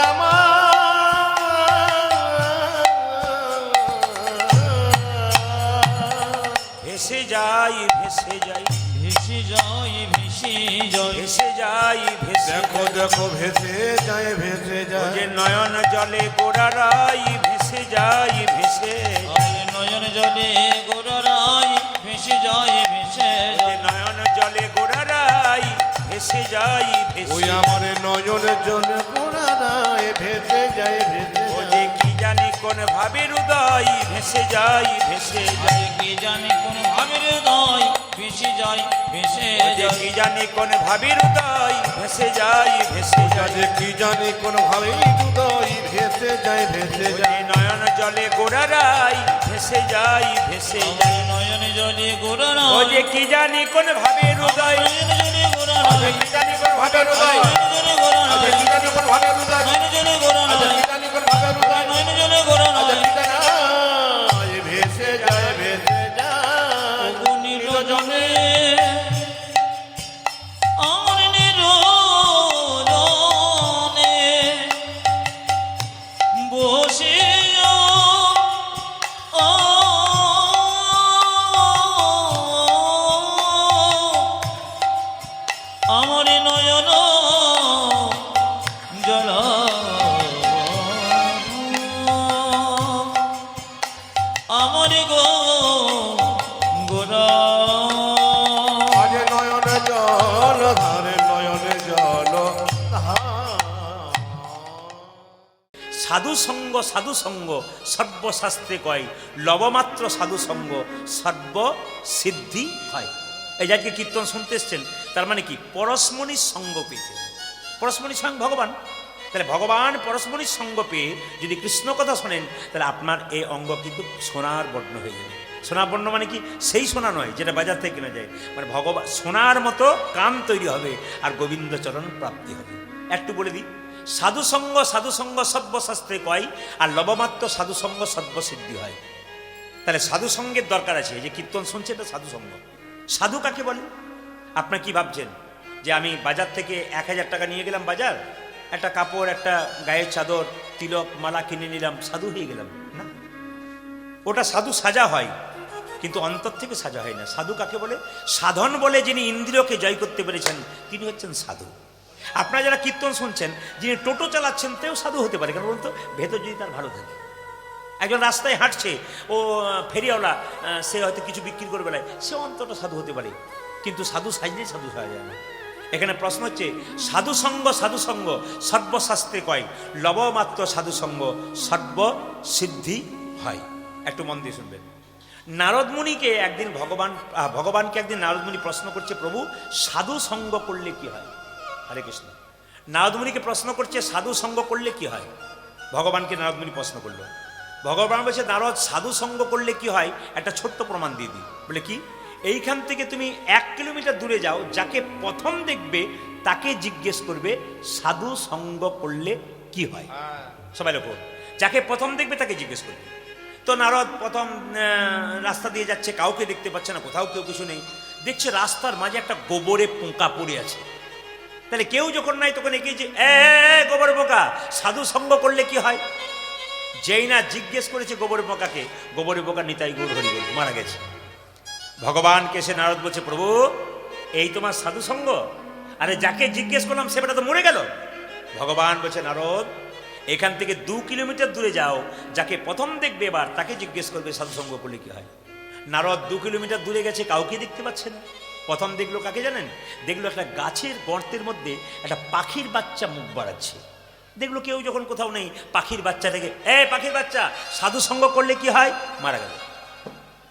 ভেসে যাই ভেসে যাই, ভেসে যাই ভেসে যায় ভেসে যাই ভেসে দেখো দেখো ভেসে যায় ভেসে ও যায় যে নয়ন জলে গোড়ারাই ভেসে যাই ভেসে আরে নয়ন জলে গোরারাই ভেসে যায় ভেসে যে যায় নয়ন জলে গোড়ারাই ভেসে যাই ওই ভেসে আমার নয়নের জন্য গোড়ায় ভেসে যায় ভেসে ও যায় যে কি জানি কোন ভাবের উদয় ভেসে যাই ভেসে যাই আরে কি জানি কোন ভাবের হৃদয় ভেসে যায় ভেসে ও যে যায় কি জানি কোন ভাবের উদয় ভেসে যাই ভেসে যাই যে কি জানি কোন ভাবেই হৃদয় ভেসে যায় ভেসে ও যে যায় নয়ন জলে গোড়ারাই ভেসে যাই ভেসে যাই আমার নয়ন জলে ও গোরারাই যে কি জানি কোন ভাবের উদয় নয়ন জলে গোরারাই কি জানি কোন ভাবের উদয় নয়ন জলে গোরারাই কি জানি কোন ভাবের হৃদয় নয়ন জলে গোরারাই কি জানি কোন ভাবের হৃদয় নয়ন জলে গোরারাই ভেসে যায় ভেসে যায় অগুনির জলে আমার নিরজনে বসে আমার নয়ন জল আমার গো গোরা আজ নয়ন জল ধারে নয়ন জল সাধু সঙ্গ সর্বশাস্ত্রে কয় লবমাত্র সাধু সঙ্গ সর্ব সিদ্ধি হয়। এই যাকে কীর্তন শুনতে এসছেন তার মানে কি পরশমণির সঙ্গ পেয়েছে। পরশমণি স্বয়ং ভগবান, তাহলে ভগবান পরশমণির সঙ্গ পেয়ে যদি কৃষ্ণ কথা শোনেন তাহলে আপনার এই অঙ্গ কিন্তু সোনার বর্ণ হয়ে যাবে। সোনার বর্ণ মানে কি সেই সোনা নয় যেটা বাজার থেকে কেনা যায়, মানে ভগবান সোনার মতো কাম তৈরি হবে আর গোবিন্দ চরণ প্রাপ্তি হবে। একটু বলে দিই, সাধুসঙ্গ সর্বশাস্ত্রে কয় আর লবমাত্র সাধুসঙ্গ সর্বসিদ্ধি হয়। তাহলে সাধুসঙ্গের দরকার আছে। এই যে কীর্তন শুনছে এটা সাধুসঙ্গ। সাধু কাকে বলে? আপনার কি ভাবছেন যে আমি বাজার থেকে 1000 টাকা নিয়ে গেলাম, বাজার একটা কাপড় একটা গায়ের চাদর তিলক মালা কিনে নিলাম, সাধু হয়ে গেলাম না। ওটা সাধু সাজা হয় কিন্তু অন্তর থেকে সাজা হয় না। সাধু কাকে বলে? সাধন বলে যিনি ইন্দ্রিয়কে জয় করতে পেরেছেন তিনি হচ্ছেন সাধু। আপনারা যারা কীর্তন শুনছেন, যিনি টোটো চালাচ্ছেন তেও সাধু হতে পারে, কারণ বলতো ভেতর যদি তার ভালো থাকে। একজন রাস্তায় হাঁটছে, ও ফেরিওয়ালা, সে হয়তো কিছু বিক্রি করে বেড়ায়, সে অন্তত সাধু হতে পারে, কিন্তু সাধু সাজলেই সাধু সাজা যায় না। এখানে প্রশ্ন হচ্ছে সাধুসঙ্গ সর্বশাস্ত্রে কয় লবমাত্র সাধুসঙ্গ সর্বসিদ্ধি হয়। একটু মন দিয়ে শুনবেন। নারদমুনিকে একদিন ভগবানকে একদিন নারদমুনি প্রশ্ন করছে, প্রভু সাধু সঙ্গ করলে কি হয়? হরে কৃষ্ণ। নারদমুনিকে প্রশ্ন করছে সাধু সঙ্গ করলে কি হয়? ভগবানকে নারদমুনি প্রশ্ন করলো। ভগবান বলছে নারদ সাধু সঙ্গ করলে কি হয় একটা ছোট্ট প্রমাণ দিয়ে দিই। বলে কি? এইখান থেকে তুমি 1 কিলোমিটার দূরে যাও, যাকে প্রথম দেখবে তাকে জিজ্ঞেস করবে সাধু সঙ্গ করলে কি হয়। সবাই লোক যাকে প্রথম দেখবে তাকে জিজ্ঞেস করবে। তো নারদ প্রথম রাস্তা দিয়ে যাচ্ছে, কাউকে দেখতে পাচ্ছে না, কোথাও কেউ কিছু নেই, দেখছে রাস্তার মাঝে একটা গোবরে পোকা পড়ে আছে। তাহলে কেউ যখন নাই তখন এগিয়ে যে গোবর পোকা সাধু সঙ্গ করলে কি হয়? যেই না জিজ্ঞেস করেছে গোবর পোকাকে, গোবর পোকা নিতাই গৌর হরি বল মারা গেছে। ভগবানকে সে নারদ বলছে, প্রভু এই তোমার সাধু সঙ্গ? আরে যাকে জিজ্ঞেস করলাম সে বেটা তো মরে গেল। ভগবান বলছে নারদ এখান থেকে 2 কিলোমিটার দূরে যাও, যাকে প্রথম দেখবে এবার তাকে জিজ্ঞেস করবে সাধু সঙ্গ করলে কি হয়। নারদ 2 কিলোমিটার দূরে গেছে, কাউকে দেখতে পাচ্ছে না। প্রথম দেখলো কাকে জানেন? দেখলো একটা গাছের গর্তের মধ্যে একটা পাখির বাচ্চা মুখ বাড়াচ্ছে। দেখলো কেউ যখন কোথাও নেই, পাখির বাচ্চাটাকে পাখির বাচ্চা সাধু সঙ্গ করলে কি হয়? মারা গেল।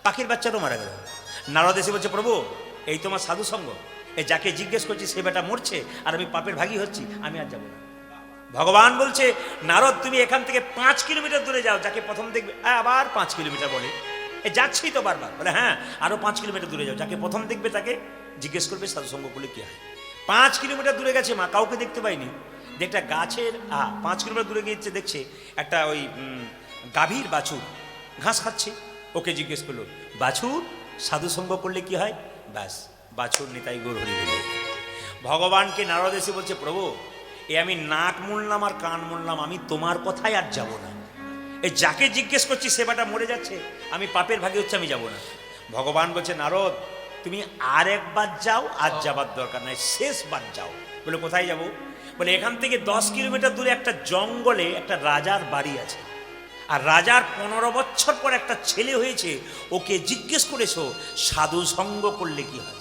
পাখির বাচ্চাটাও মারা গেল। নারদ এসে বলছে, প্রভু এই তোমার সাধু সঙ্গ? এই যাকে জিজ্ঞেস করছি সে বেটা মরছে আর আমি পাপের ভাগী হচ্ছি, আমি আর যাবো না। ভগবান বলছে নারদ তুমি এখান থেকে 5 কিলোমিটার দূরে যাও, যাকে প্রথম দেখবে। আবার 5 কিলোমিটার বলে, যাচ্ছি তো বারবার। বলে হ্যাঁ আরো 5 কিলোমিটার দূরে যাও, যাকে প্রথম দেখবে তাকে জিজ্ঞেস করবে সাধু সঙ্গ করলে কি হয়। 5 কিলোমিটার দূরে গেছে, মা কাউকে দেখতে পাইনি। একটা গাছের 5 কিলোমিটার দূরে গিয়েছে, দেখছে একটা ওই গাভীর বাছুর ঘাস খাচ্ছে। ওকে জিজ্ঞেস করলো, বাছুর সাধু সঙ্গ করলে কি হয়? ব্যাস বাছুর নিতাই গৌর হরি বলে। ভগবানকে নারদ এসে বলছে, প্রভু আমি নাক মুড়লাম আর কান মুড়লাম, আমি তোমার কথায় আর যাব না। এই যাকে জিজ্ঞেস করছি সেবাটা মরে যাচ্ছে, আমি পাপের ভাগে হচ্ছে, আমি যাব না। ভগবান বলছে নারদ তুমি আরেকবার যাও, আর যাবার দরকার নাই, শেষবার যাও। বলে কোথায় যাব? বলে এখান থেকে 10 কিলোমিটার দূরে একটা জঙ্গলে একটা রাজার বাড়ি আছে, আর রাজার 15 বছর পর একটা ছেলে হয়েছে, ওকে জিজ্ঞেস করেছো সাধু সঙ্গ করলে কি হয়?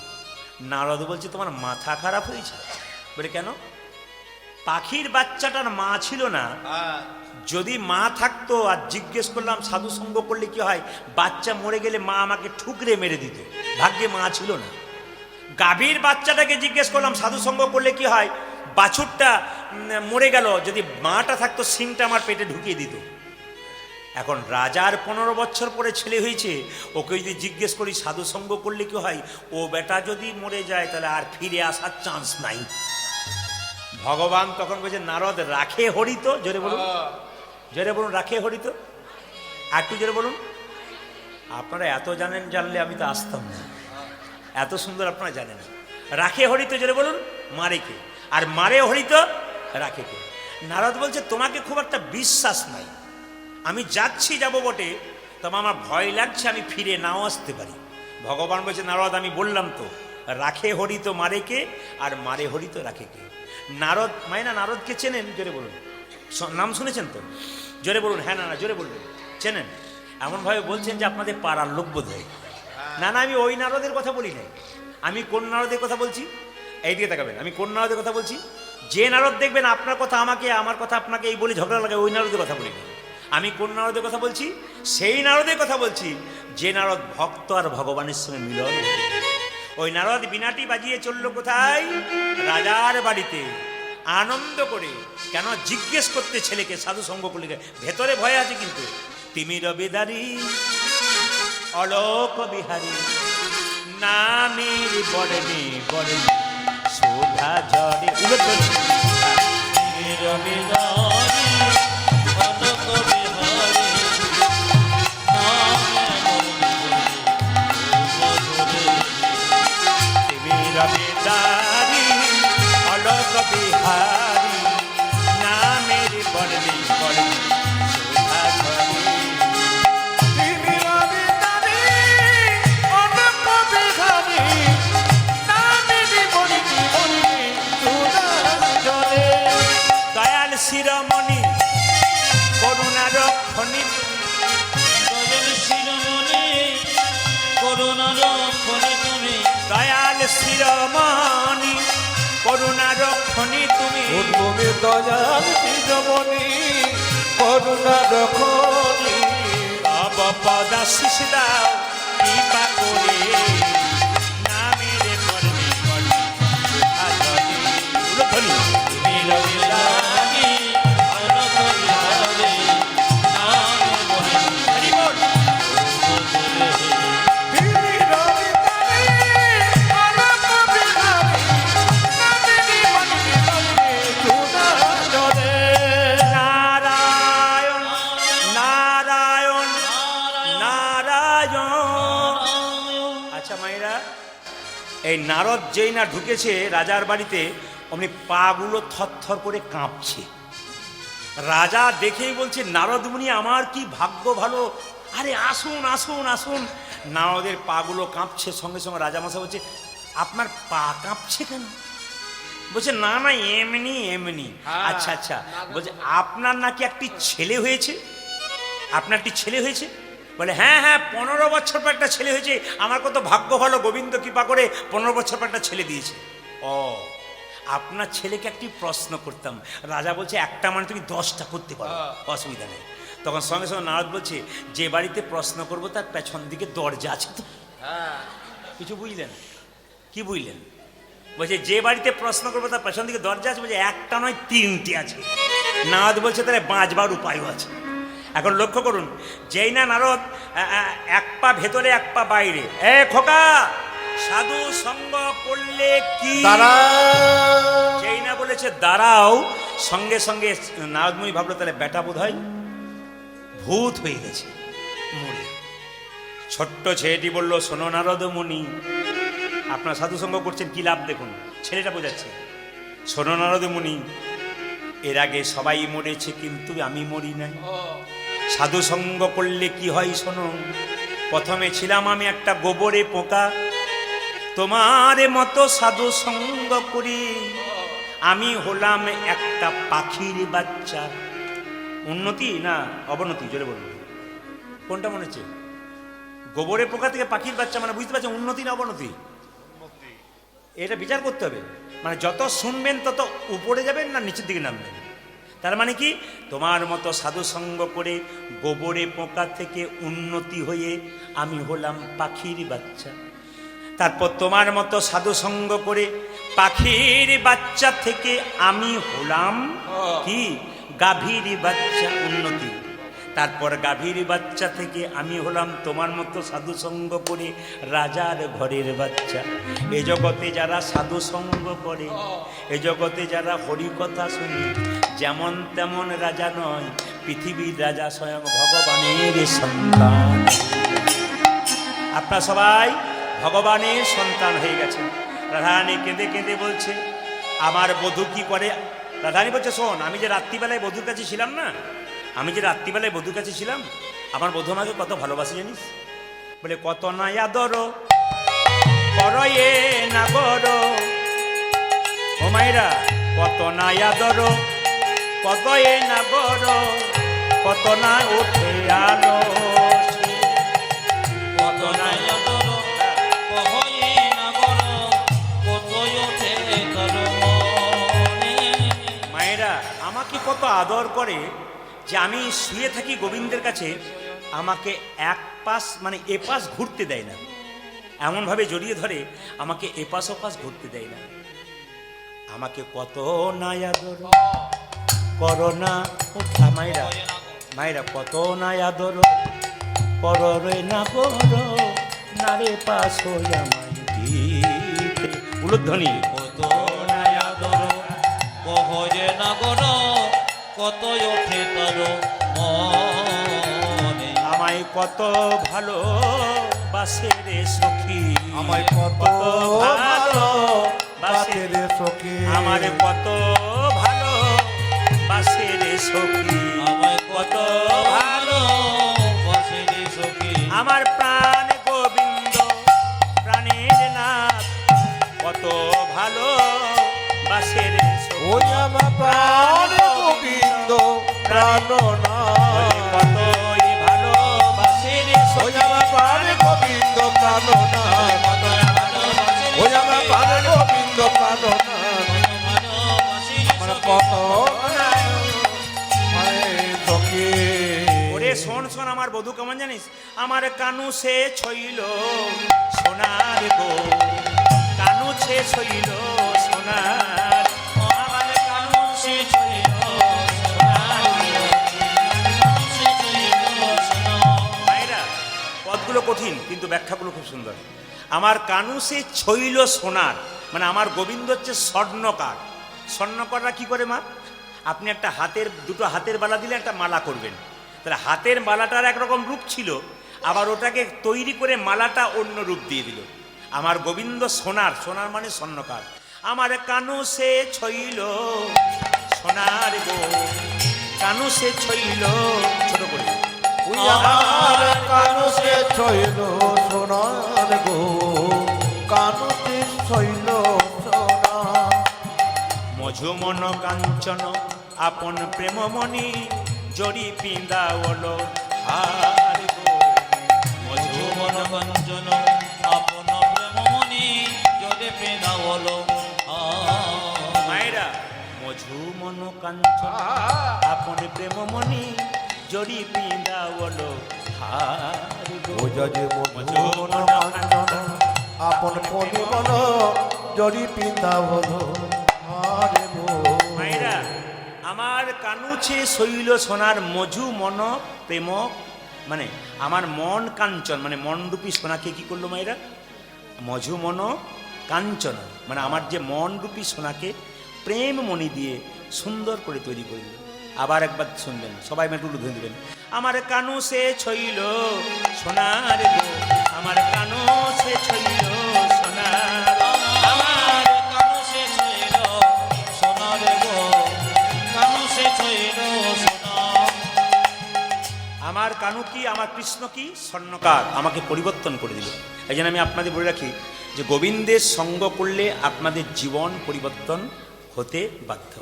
নারদ বলছে তোমার মাথা খারাপ হয়েছে? বলে কেন? পাখির বাচ্চাটার মা ছিল না, যদি মা থাকতো আর জিজ্ঞেস করলাম সাধু সঙ্গ করলে কি হয়, বাচ্চা মরে গেলে মা আমাকে ঠুকরে মেরে দিত, ভাগ্যে মা ছিল না। গাভীর বাচ্চাটাকে জিজ্ঞেস করলাম সাধু সঙ্গ করলে কি হয়, বাছুরটা মরে গেল, যদি মাটা থাকতো সিংটা আমার পেটে ঢুকিয়ে দিত। এখন রাজার 15 বছর পরে ছেলে হয়েছে, ওকে যদি জিজ্ঞেস করি সাধু সঙ্গ করলে কি হয়, ও বেটা যদি মরে যায় তাহলে আর ফিরে আসার চান্স নাই। ভগবান তখন বলছে নারদ রাখে হরিত, জোরে বলুন, জোরে বলুন, রাখে হরিত, আর একটু জোরে বলুন। আপনারা এত জানেন, জানলে আমি তো আসতাম না, এত সুন্দর আপনারা জানেন। রাখে হরিত, জোরে বলুন, মারে কে, আর মারে হরিত রাখে কে। নারদ বলছে তোমাকে খুব একটা বিশ্বাস নাই, আমি যাচ্ছি যাব বটে, তবে আমার ভয় লাগছে আমি ফিরে নাও আসতে পারি। ভগবান বলছে নারদ আমি বললাম তো, রাখে হরিত মারে কে, আর মারে হরিত রাখে কে। নারদ মাইনা নারদকে চেনেন? জোরে বলুন, নাম শুনেছেন তো? জোরে বলুন, হ্যাঁ না না জোরে বলবেন, চেনেন? এমনভাবে বলছেন যে আপনাদের পাড়ার লোক বোধ হয়। না না, আমি ওই নারদের কথা বলি নাই। আমি কোন নারদের কথা বলছি? এইদিকে তাকাবেন, আমি কোন নারদের কথা বলছি? যে নারদ দেখবেন আপনার কথা আমাকে, আমার কথা আপনাকে এই বলে ঝগড়া লাগে, ওই নারদের কথা বলি না। আমি কোন নারদের কথা বলছি? সেই নারদের কথা বলছি যে নারদ ভক্ত আর ভগবানের সঙ্গে মিলন। ওই নারদ বিনাটি বাজিয়ে চলল কোথায়? রাজার বাড়িতে, আনন্দ করে। কেন? জিজ্ঞেস করতে ছেলেকে সাধু সঙ্গ করলে, ভেতরে ভয় আছে কিন্তু। তিমির বেদারি অলোক বিহারী, নামের বরণে বরণে শোভা ঝরে। রবিদারি অলোক বিহারী, নামের বরণে বরণে শোভা ঝরে। তিনি রবিদারি অলোক বিহারী, নামেরই বরণে বরণে শোভা ঝরে। দয়াল শিরোমণি করুণার খনি, দয়াল শিরোমণি করুণার খনি তুমি, দয়াল শিরোমণি করুণার খনি তুমি। তুমি দয়াল শিরোমণি করুণার খনি, তব পদাশিস দাও কৃপা করে, নামের বরণে বরণে শোভা ঝরে। উলুধ্বনি। বিরবিদারি অলোক বিহারী, নাম বরণে হরি বল। তিনি রবিদারি অলোক বিহারী, নামেরই বরণে বরণে শোভা ঝরে। নারায়ণ নারায়ণ নারায়ণ। আচ্ছা মায়েরা, এই নারদ যেই না ঢুকেছে রাজার বাড়িতে, অমনি পাগুলো থরথর করে কাঁপছে। রাজা দেখেই বলছে নারদ মুনি আমার কি ভাগ্য ভালো, আরে আসুন আসুন আসুন। নারদের পাগুলো কাঁপছে, সঙ্গে সঙ্গে রাজামশাই বলছে আপনার পা কাঁপছে কেন? বলছে না না এমনি এমনি। আচ্ছা আচ্ছা, বলছে আপনার নাকি একটি ছেলে হয়েছে? আপনার একটি ছেলে হয়েছে? বলে হ্যাঁ হ্যাঁ, 15 বছর পর একটা ছেলে হয়েছে, আমার কত ভাগ্য ভালো, গোবিন্দ কৃপা করে 15 বছর পর একটা ছেলে দিয়েছে। ও, আপনার ছেলেকে একটি প্রশ্ন করতাম। রাজা বলছে একটা মানে তুমি 10টা করতে পারো, অসুবিধা নেই। তখন সঙ্গে সঙ্গে নারদ বলছে যে বাড়িতে প্রশ্ন করবো তার পেছন দিকে দরজা আছে তো? কিছু বুঝলেন? কি বুঝলেন? বলছে যে বাড়িতে প্রশ্ন করবো তার পেছন দিকে দরজা আছে, বলছে একটা নয় 3টে আছে। নারদ বলছে তাহলে বাঁচবার উপায়ও আছে। এখন লক্ষ্য করুন, যেই না নারদ এক পা ভেতরে এক পা বাইরে, এ খোকা সাধু সঙ্গ করলে কি, যেই না বলেছে দাঁড়াও, সঙ্গে সঙ্গে নারদমুনি ভাবলো তাহলে বেটা বোধ হয় ভূত হয়ে গেছে মরে। ছোট্ট ছেলেটি বলল শোনো নারদ মুনি, আপনার সাধু সঙ্গ করছেন কি লাভ দেখুন, ছেলেটা বোঝাচ্ছে। শোনো নারদ মুনি, এর আগে সবাই মরেছে কিন্তু আমি মরি নাই। সাধু সঙ্গ করলে কি হয় শোনো। প্রথমে ছিলাম আমি একটা গোবরে পোকা, তোমার মতো সাধু সঙ্গ করি আমি হলাম একটা পাখির বাচ্চা। উন্নতি না অবনতি, জোরে বলুন কোনটা মনে হচ্ছে? গোবরে পোকা থেকে পাখির বাচ্চা মানে বুঝতে পারছেন উন্নতি না অবনতি? এটা বিচার করতে হবে। মানে যত শুনবেন তত উপরে যাবেন না নিচের দিকে নামবেন। তার মানে কি, তোমার মতো সাধু সঙ্গ করে গোবরে পোকা থেকে উন্নতি হয়ে আমি হলাম পাখির বাচ্চা। তারপর তোমার মতো সাধু সঙ্গ করে পাখির বাচ্চা থেকে আমি হলাম কি গাভীর বাচ্চা, উন্নতি। তারপর গাভীর বাচ্চা থেকে আমি হলাম তোমার মতো সাধু সঙ্গ করে রাজার ঘরের বাচ্চা। এ জগতে যারা সাধু সঙ্গ করে, এ জগতে যারা হরিকথা শুনি, যেমন তেমন রাজা নয়, পৃথিবীর রাজা স্বয়ং ভগবানের সন্তান। আপনারা সবাই ভগবানের সন্তান হয়ে গেছেন। রাধারানী কেঁদে কেঁদে বলছে আমার বধূ কি করে। রাধারানী বলছে শোন, আমি যে রাত্রিবেলায় বধূর কাছে ছিলাম না, আমি যে রাত্রিবেলায় বধূর কাছে ছিলাম, আমার বধূ আমাকে কত ভালোবাসে জানিস? বলে কত না আদর করয়ে নাগর, ও মায়েরা কত না আদর কত এ নাগর, কত না ওঠে আলো, কত না আদর কহয়ে নাগর, কতই ওঠে তর মনে। মায়েরা আমাকে কত আদর করে যে আমি শুয়ে থাকি গোবিন্দের কাছে, আমাকে এক পাশ মানে এপাশ ঘুরতে দেয় না, এমনভাবে জড়িয়ে ধরে আমাকে এপাশ ওপাশ ঘুরতে দেয় না। আমাকে কত না আদর করো না, মায়েরা মায়েরা কত না আদর করো রে না করো না রে পাশ হয়ে আমায় দিতে। উলুধ্বনি কত না আদর কহয়ে নাগর, কতই ওঠে তর মনে। আমায় কত ভালো বাসে রে সখী, আমায় কত ভালো বাসে রে সখী, আমার কত ভালো বাসে রে সখী, আমায় কত ভালো বাসে রে সখী, আমার প্রাণ গোবিন্দ প্রাণের নাথ কত ভালো বাসে রে সখী। ওই আমার প্রাণ গোবিন্দ প্রাণনাথ, কতই ভালো বাসে রে ওই সখী। আমার প্রাণ গোবিন্দ প্রাণনাথ, ওই আমার প্রাণ গোবিন্দ প্রাণনাথ, আমার কত সখী। ওরে শোন শোন, আমার বধূ কেমন জানিস? আমার কানু সে ছইল সোনার গো, কানু সে ছইল সোনার, আমার কানু সে ছইল সোনার গো। ভাইরা পদগুলো কঠিন কিন্তু ব্যাখ্যাগুলো খুব সুন্দর। আমার কানু সে ছইল সোনার মানে আমার গোবিন্দ হচ্ছে স্বর্ণকার। স্বর্ণকাররা কি করে মা? আপনি একটা হাতের দুটো হাতের বালা দিলে একটা মালা করবেন, তাহলে হাতের মালাটার একরকম রূপ ছিল, আবার ওটাকে তৈরি করে মালাটা অন্য রূপ দিয়ে দিল। আমার গোবিন্দ সোনার, সোনার মানে স্বর্ণকার। আমার কানু সে ছইল সোনার গো, কানু সে ছইল, ছোট করে ওই আমার কানুতে ছইল সোনার গো, কানুতে ছইল সোনা, মঝুমন কাঞ্চন আপন প্রেমমণি জড়ি পিন্দা ওলো হার গো, মধুমন কাঞ্চন আপন প্রেমমণি যদি পেনা বলো। মায়েরা মঝুমন কাঞ্চন আপন প্রেমমণি জড়ি পিন্দা ওলো হার গো, ও যদি মধুমন কাঞ্চন আপন পরিমল জড়ি পিন্দা হলো আরে গো। মায়েরা আমার কানুছে শৈল সোনার মধু মন প্রেম মানে আমার মন কাঞ্চন মানে মনরূপী সোনাকে কি করলো মায়েরা? মধু মন কাঞ্চন মানে আমার যে মনরূপী সোনাকে প্রেম মণি দিয়ে সুন্দর করে তৈরি করে দিল। আবার একবার শুনবেন, সবাই মেটু ধরে দেবেন। আমার কানু সে ছইল সোনার গো, আমার কানু সে ছইল সোনার, আমার কানু সে ছইল সোনার গো, কানু সে ছইল সোনা। আমার কানু কি, আমার কৃষ্ণ কি স্বর্ণকার, আমাকে পরিবর্তন করে দিল। এই জন্য আমি আপনাদের বলে রাখি, যে গোবিন্দের সঙ্গ করলে আপনাদের জীবন পরিবর্তন হতে বাধ্য।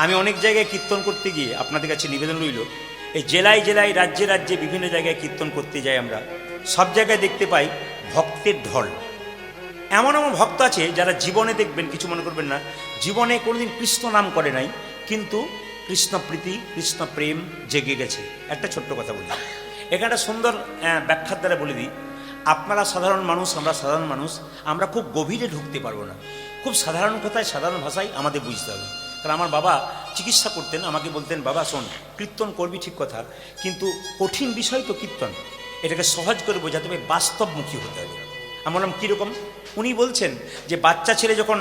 আমি অনেক জায়গায় কীর্তন করতে গিয়ে আপনাদের কাছে নিবেদন রইল, এই জেলায় জেলায় রাজ্যে রাজ্যে বিভিন্ন জায়গায় কীর্তন করতে যাই আমরা, সব জায়গায় দেখতে পাই ভক্তের ঢল। এমন এমন ভক্ত আছে যারা জীবনে দেখবেন, কিছু মনে করবেন না, জীবনে কোনোদিন কৃষ্ণ নাম করে নাই, কিন্তু কৃষ্ণ প্রীতি কৃষ্ণ প্রেম জেগে গেছে। একটা ছোট্ট কথা বলি, এখানে একটা সুন্দর ব্যাখ্যার দ্বারা বলে দিই। আপনারা সাধারণ মানুষ, আমরা সাধারণ মানুষ, আমরা খুব গভীরে ঢুকতে পারবো না। খুব সাধারণ কথায় সাধারণ ভাষায় আমাদের বুঝতে হবে। কারণ আমার বাবা চিকিৎসা করতেন, আমাকে বলতেন, বাবা শোন, কীর্তন করবি ঠিক কথা, কিন্তু কঠিন বিষয় তো কীর্তন, এটাকে সহজ করে বোঝাতে হবে, বাস্তবমুখী হতে হবে। আমি বললাম কীরকম? উনি বলছেন যে বাচ্চা ছেলে যখন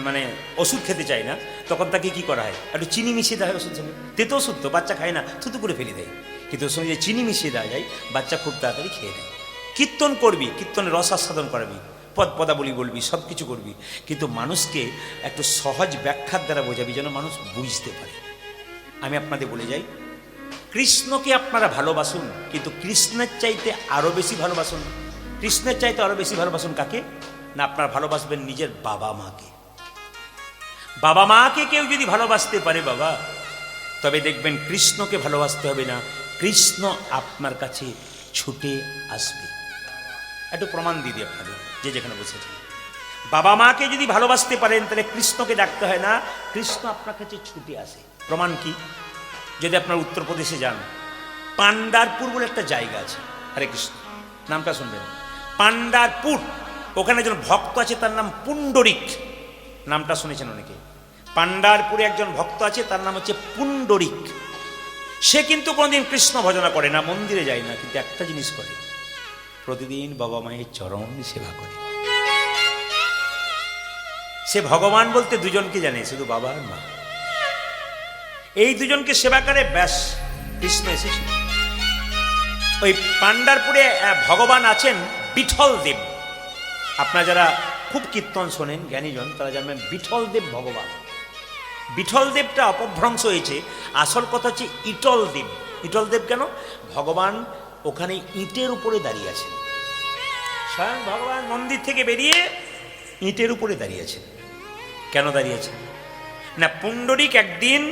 মানে ওষুধ খেতে চায় না, তখন তাকে কি করা হয়, একটু চিনি মিশিয়ে দেওয়া হয় ওষুধ সঙ্গে। তেতো ওষুধ তো বাচ্চা খায় না, থুতু করে ফেলে দেয়, কিন্তু ওর সঙ্গে যে চিনি মিশিয়ে দেওয়া যায়, বাচ্চা খুব তাড়াতাড়ি খেয়ে নেয়। কীর্তন করবি, কীর্তনের রস আস্বাদন করাবি, পদাবলী বলবি, সব কিছু করবি, কিন্তু মানুষকে একটু সহজ ব্যাখ্যার দ্বারা বোঝাবি যেন মানুষ বুঝতে পারে। আমি আপনাদের বলে যাই, কৃষ্ণকে আপনারা ভালোবাসুন, কিন্তু কৃষ্ণের চাইতে আরও বেশি ভালোবাসুন। কৃষ্ণের চাইতে আরও বেশি ভালোবাসুন কাকে? না, আপনারা ভালোবাসবেন নিজের বাবা মাকে। বাবা মাকে কেউ যদি ভালোবাসতে পারে বাবা, তবে দেখবেন কৃষ্ণকে ভালোবাসতে হবে না, কৃষ্ণ আপনার কাছে ছুটে আসবে। একটু প্রমাণ দিয়ে দিই আপনাদের, যে যেখানে বসেছেন। বাবা মাকে যদি ভালোবাসতে পারেন, তাহলে কৃষ্ণকে ডাকতে হয় না, কৃষ্ণ আপনার কাছে ছুটে আসে। প্রমাণ কি? যদি আপনার উত্তরপ্রদেশে যান, পান্ডারপুর বলে একটা জায়গা আছে, হরে কৃষ্ণ, নামটা শুনবেন, পান্ডারপুর। ওখানে একজন ভক্ত আছে, তার নাম পুণ্ডরিক, নামটা শুনেছেন অনেকে। পান্ডারপুরে একজন ভক্ত আছে, তার নাম হচ্ছে পুণ্ডরিক। সে কিন্তু কোনোদিন কৃষ্ণ ভজনা করে না, মন্দিরে যায় না, কিন্তু একটা জিনিস করে, প্রতিদিন বাবা মায়ের চরণ সেবা করে। সে ভগবান বলতে দুজনকে জানে, শুধু বাবা আর মা, এই দুজনকে সেবা করে, ব্যাস কৃষ্ণ এসেছে। ওই পান্ডারপুরে ভগবান আছেন বিঠল দেব। আপনারা যারা খুব কীর্তন শোনেন, জ্ঞানীজন, তারা জানবেন বিঠল দেব ভগবান। বিঠল দেবটা অপভ্রংশ হয়েছে, আসল কথা হচ্ছে ইটল দেব। ইটল দেব কেন? ভগবান ওখানে ইটের উপরে দাঁড়িয়ে আছেন, স্বয়ং ভগবান মন্দির থেকে বেরিয়ে ইটের উপরে দাঁড়িয়ে আছেন। কেন দাঁড়িয়েছেন? না, পুণ্ডরিক একদিন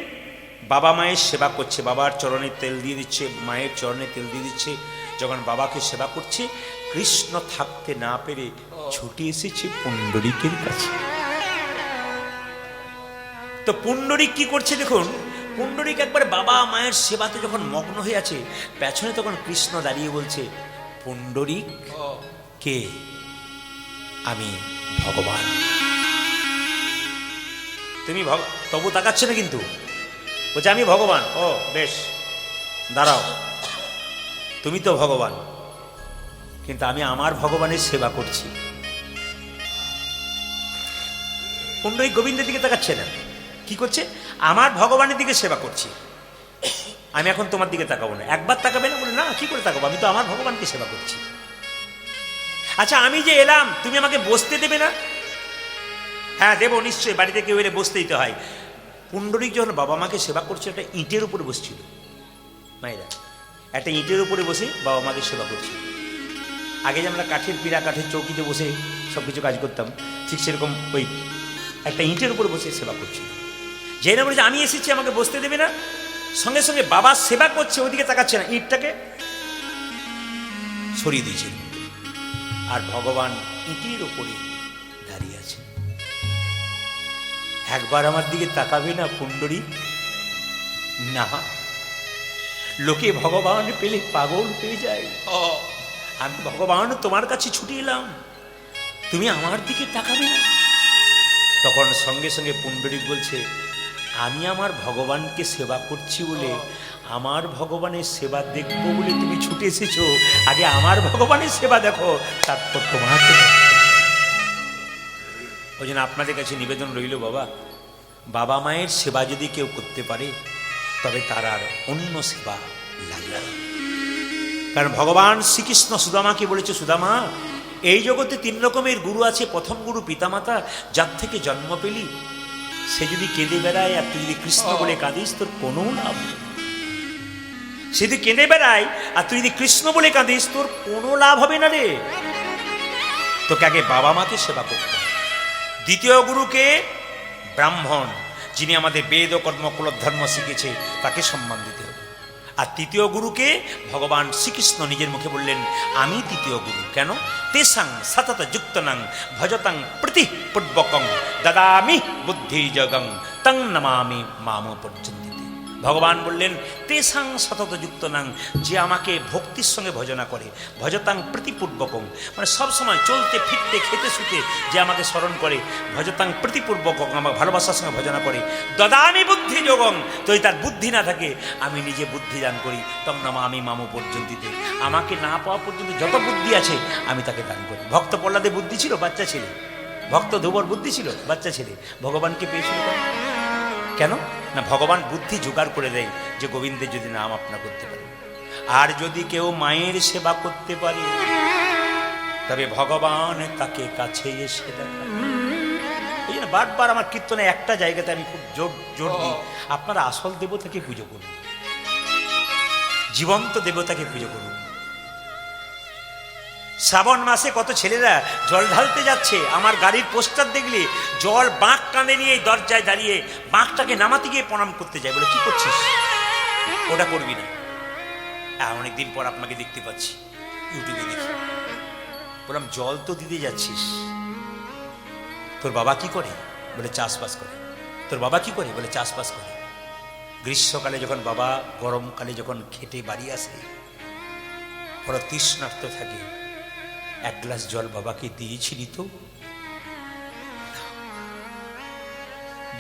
বাবা মায়ের সেবা করছে, বাবার চরণে তেল দিয়ে দিচ্ছে, মায়ের চরণে তেল দিয়ে দিচ্ছে। যখন বাবাকে সেবা করছে, কৃষ্ণ থাকতে না পেরে ছুটে এসেছে পুণ্ডরিকের কাছে। তো পুণ্ডরিক কি করছে দেখুন, পুণ্ডরিক একবার বাবা মায়ের সেবাতে যখন মগ্ন হয়ে আছে, পেছনে তখন কৃষ্ণ দাঁড়িয়ে বলছে, পুণ্ডরিক কে? আমি ভগবান। তুমি তবু তাকাচ্ছে না, কিন্তু বলছে আমি ভগবান। ও বেশ, দাঁড়াও, তুমি তো ভগবান, কিন্তু আমি আমার ভগবানের সেবা করছি। পুণ্ডরিক গোবিন্দের দিকে তাকাচ্ছে না, কি করছে? আমার ভগবানের দিকে সেবা করছি, আমি এখন তোমার দিকে তাকাবো না। একবার তাকাবে না? বলে না, কি করে তাকাবো, আমি তো আমার ভগবানকে সেবা করছি। আচ্ছা, আমি যে এলাম, তুমি আমাকে বসতে দেবে না? হ্যাঁ দেবো, নিশ্চয়ই, বাড়িতে কেউ এলে বসতে দিতে হয়। পুণ্ডরিক যখন বাবা মাকে সেবা করছে, একটা ইটের উপরে বসছিল, মায়েরা একটা ইটের উপরে বসে বাবা মাকে সেবা করছে। আগে যে আমরা কাঠের পিড়া, কাঠের চৌকিতে বসে সব কিছু কাজ করতাম, ঠিক সেরকম ওই একটা ইটের উপরে বসে সেবা করছিল। যেই না বলেছে আমি এসেছি, আমাকে বসতে দেবে না, সঙ্গে সঙ্গে বাবা সেবা করছে, ওইদিকে তাকাচ্ছে না, ইটটাকে সরিয়ে দিয়েছে, আর ভগবান ইটের উপরে দাঁড়িয়ে আছে। একবার আমার দিকে তাকাবে না পুণ্ডরিক? না, লোকে ভগবান পেলে পাগল হয়ে যায়। আমি ভগবান তোমার কাছে ছুটে এলাম, তুমি আমার দিকে তাকাবে না? তখন সঙ্গে সঙ্গে পুণ্ডরিক বলছে, আমি আমার ভগবানকে সেবা করছি বলে, আমার ভগবানের সেবা দেখবো বলে তুমি ছুটে এসেছো, আগে আমার ভগবানের সেবা দেখো, তারপর তোমাকে। ওই জন্য আপনাদের কাছে নিবেদন রইল, বাবা, বাবা মায়ের সেবা যদি কেউ করতে পারে, তবে তার আর অন্য সেবা লাগে না। কারণ ভগবান শ্রীকৃষ্ণ সুদামাকে বলেছে, সুদামা, এই জগতে 3 রকমের গুরু আছে। প্রথম গুরু পিতামাতা, যার থেকে জন্ম পেলি, সে যদি কেঁদে বেড়ায় আর তুই যদি কৃষ্ণ বলে কাঁদিস, তোর কোনো লাভ নেই। সে যদি কেঁদে বেড়ায় আর তুই যদি কৃষ্ণ বলে কাঁদিস, তোর কোনো লাভ হবে না রে। তোকে আগে বাবা মাকে সেবা করতে হবে। দ্বিতীয় গুরুকে ব্রাহ্মণ, যিনি আমাদের বেদ ও কর্ম কুল ধর্ম শিখেছে, তাকে সম্মান দিতে হবে। আর তৃতীয় গুরুকে ভগবান শ্রীকৃষ্ণ নিজের মুখে বললেন, আমি তৃতীয় গুরু। কেন? তেসাং সতত যুক্তনাং ভজতাং প্রতি পূর্বকং দদামি বুদ্ধি জগং তং নমামি মাম পর্যন্ত। ভগবান বললেন, তেসাং সতত যুক্ত নাং, যে আমাকে ভক্তির সঙ্গে ভজনা করে, ভজতাং প্রতিপূর্বকং, মানে সবসময় চলতে ফিরতে খেতে শুতে যে আমাকে স্মরণ করে, ভজতাং প্রতিপূর্বকং, আমার ভালোবাসার সঙ্গে ভজনা করে, দদামি বুদ্ধি যোগং, যদি তার বুদ্ধি না থাকে আমি নিজে বুদ্ধি দান করি, তং নামা আমি মামু পর্যন্তিতে, আমাকে না পাওয়া পর্যন্ত যত বুদ্ধি আছে আমি তাকে দান করি। ভক্ত প্রহ্লাদে বুদ্ধি ছিল, বাচ্চা ছেলে। ভক্ত ধ্রুবর বুদ্ধি ছিল, বাচ্চা ছেলে। ভগবানকে পেয়েছিল কেন? না, ভগবান বুদ্ধি জোগাড় করে দেয় যে গোবিন্দের যদি নাম আপনা করতে পারে। আর যদি কেউ মায়ের সেবা করতে পারে তবে ভগবান তাকে কাছে এসে দেখায়। এই জন্য বারবার আমার কীর্তনে একটা জায়গাতে আমি খুব জোর দিই, আপনারা আসল দেবতাকে পুজো করুন, জীবন্ত দেবতাকে পুজো করুন। শ্রাবণ মাসে কত ছেলেরা জল ঢালতে যাচ্ছে, আমার গাড়ির পোস্টার দেখলে জল বাঁক কাঁধে নিয়ে দরজায় দাঁড়িয়ে বাঁকটাকে নামাতে গিয়ে প্রণাম করতে যায়। বলে, কি করছিস? ওটা করবি না। অনেকদিন পর আপনাকে দেখতে পাচ্ছি, ইউটিউবে দেখি। বললাম, জল তো দিতে যাচ্ছিস, তোর বাবা কি করে? বলে, চাষবাস করে। তোর বাবা কি করে? বলে, চাষবাস করে। গ্রীষ্মকালে যখন বাবা, গরমকালে যখন খেটে বাড়ি আসে, বড় তৃষ্ণার্ত থাকে, এক গ্লাস জল বাবাকে দিয়েছিলি তো?